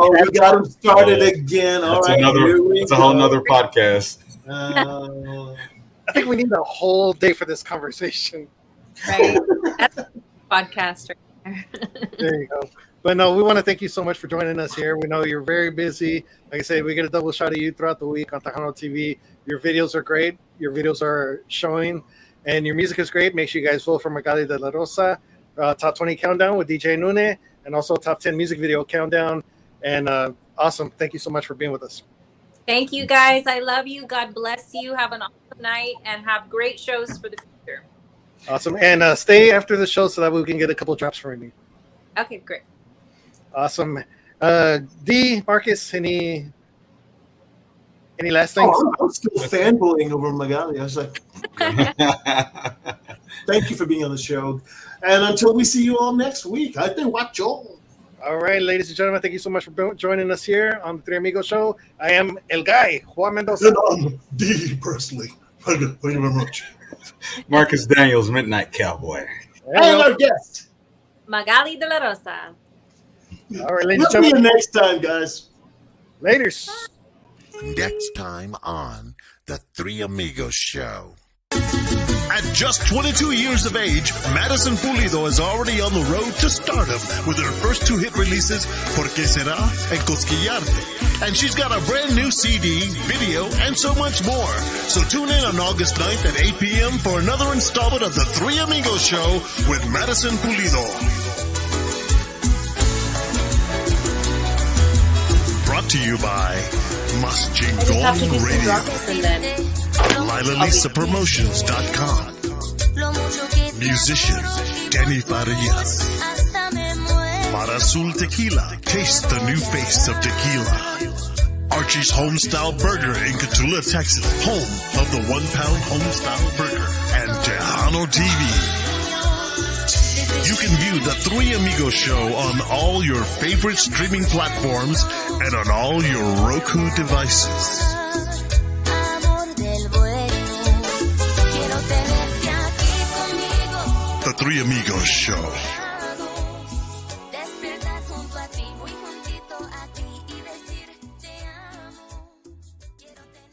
we got him started again. All right, It's a whole nother podcast. I think we need a whole day for this conversation. Right. That's a podcast right there. There you go. But no, we want to thank you so much for joining us here. We know you're very busy. Like I said, we get a double shot of you throughout the week on Tejano TV. Your videos are great. Your videos are showing. And your music is great. Make sure you guys vote for Magali Delarosa, Top 20 Countdown with DJ Nune, and also Top 10 Music Video Countdown. And awesome. Thank you so much for being with us. Thank you, guys. I love you. God bless you. Have an awesome night and have great shows for the future. Awesome. And stay after the show so that we can get a couple drops from you. Okay, great. Awesome. D, Marcus, any last things? Oh, I'm still fanboying over Magali. I was like, thank you for being on the show. And until we see you all next week, I think watch all. All right, ladies and gentlemen, thank you so much for joining us here on the Three Amigos Show. I am El Guy, Juan Mendoza. And I'm D. Personally. Thank you very much. Marcus Daniels, Midnight Cowboy. And our guest. Magali Delarosa. All right, ladies and We'll see you gentlemen. next time, guys. Laters. Next time on The Three Amigos Show. At just 22 years of age, Madison Pulido is already on the road to stardom with her first 2 hit releases, Porque Será and Cosquillarte. And she's got a brand new CD, video, and so much more. So tune in on August 9th at 8 p.m. for another installment of The Three Amigos Show with Madison Pulido. Brought to you by Mas Chingon Radio. LilaLisaPromotions.com. Musician Danny Farias. Para Azul Tequila. Taste the new face of tequila. Archie's Homestyle Burger in Catula, Texas. Home of the 1-pound Homestyle Burger. And Tejano TV. You can view The Three Amigos Show on all your favorite streaming platforms and on all your Roku devices. The Three Amigos Show.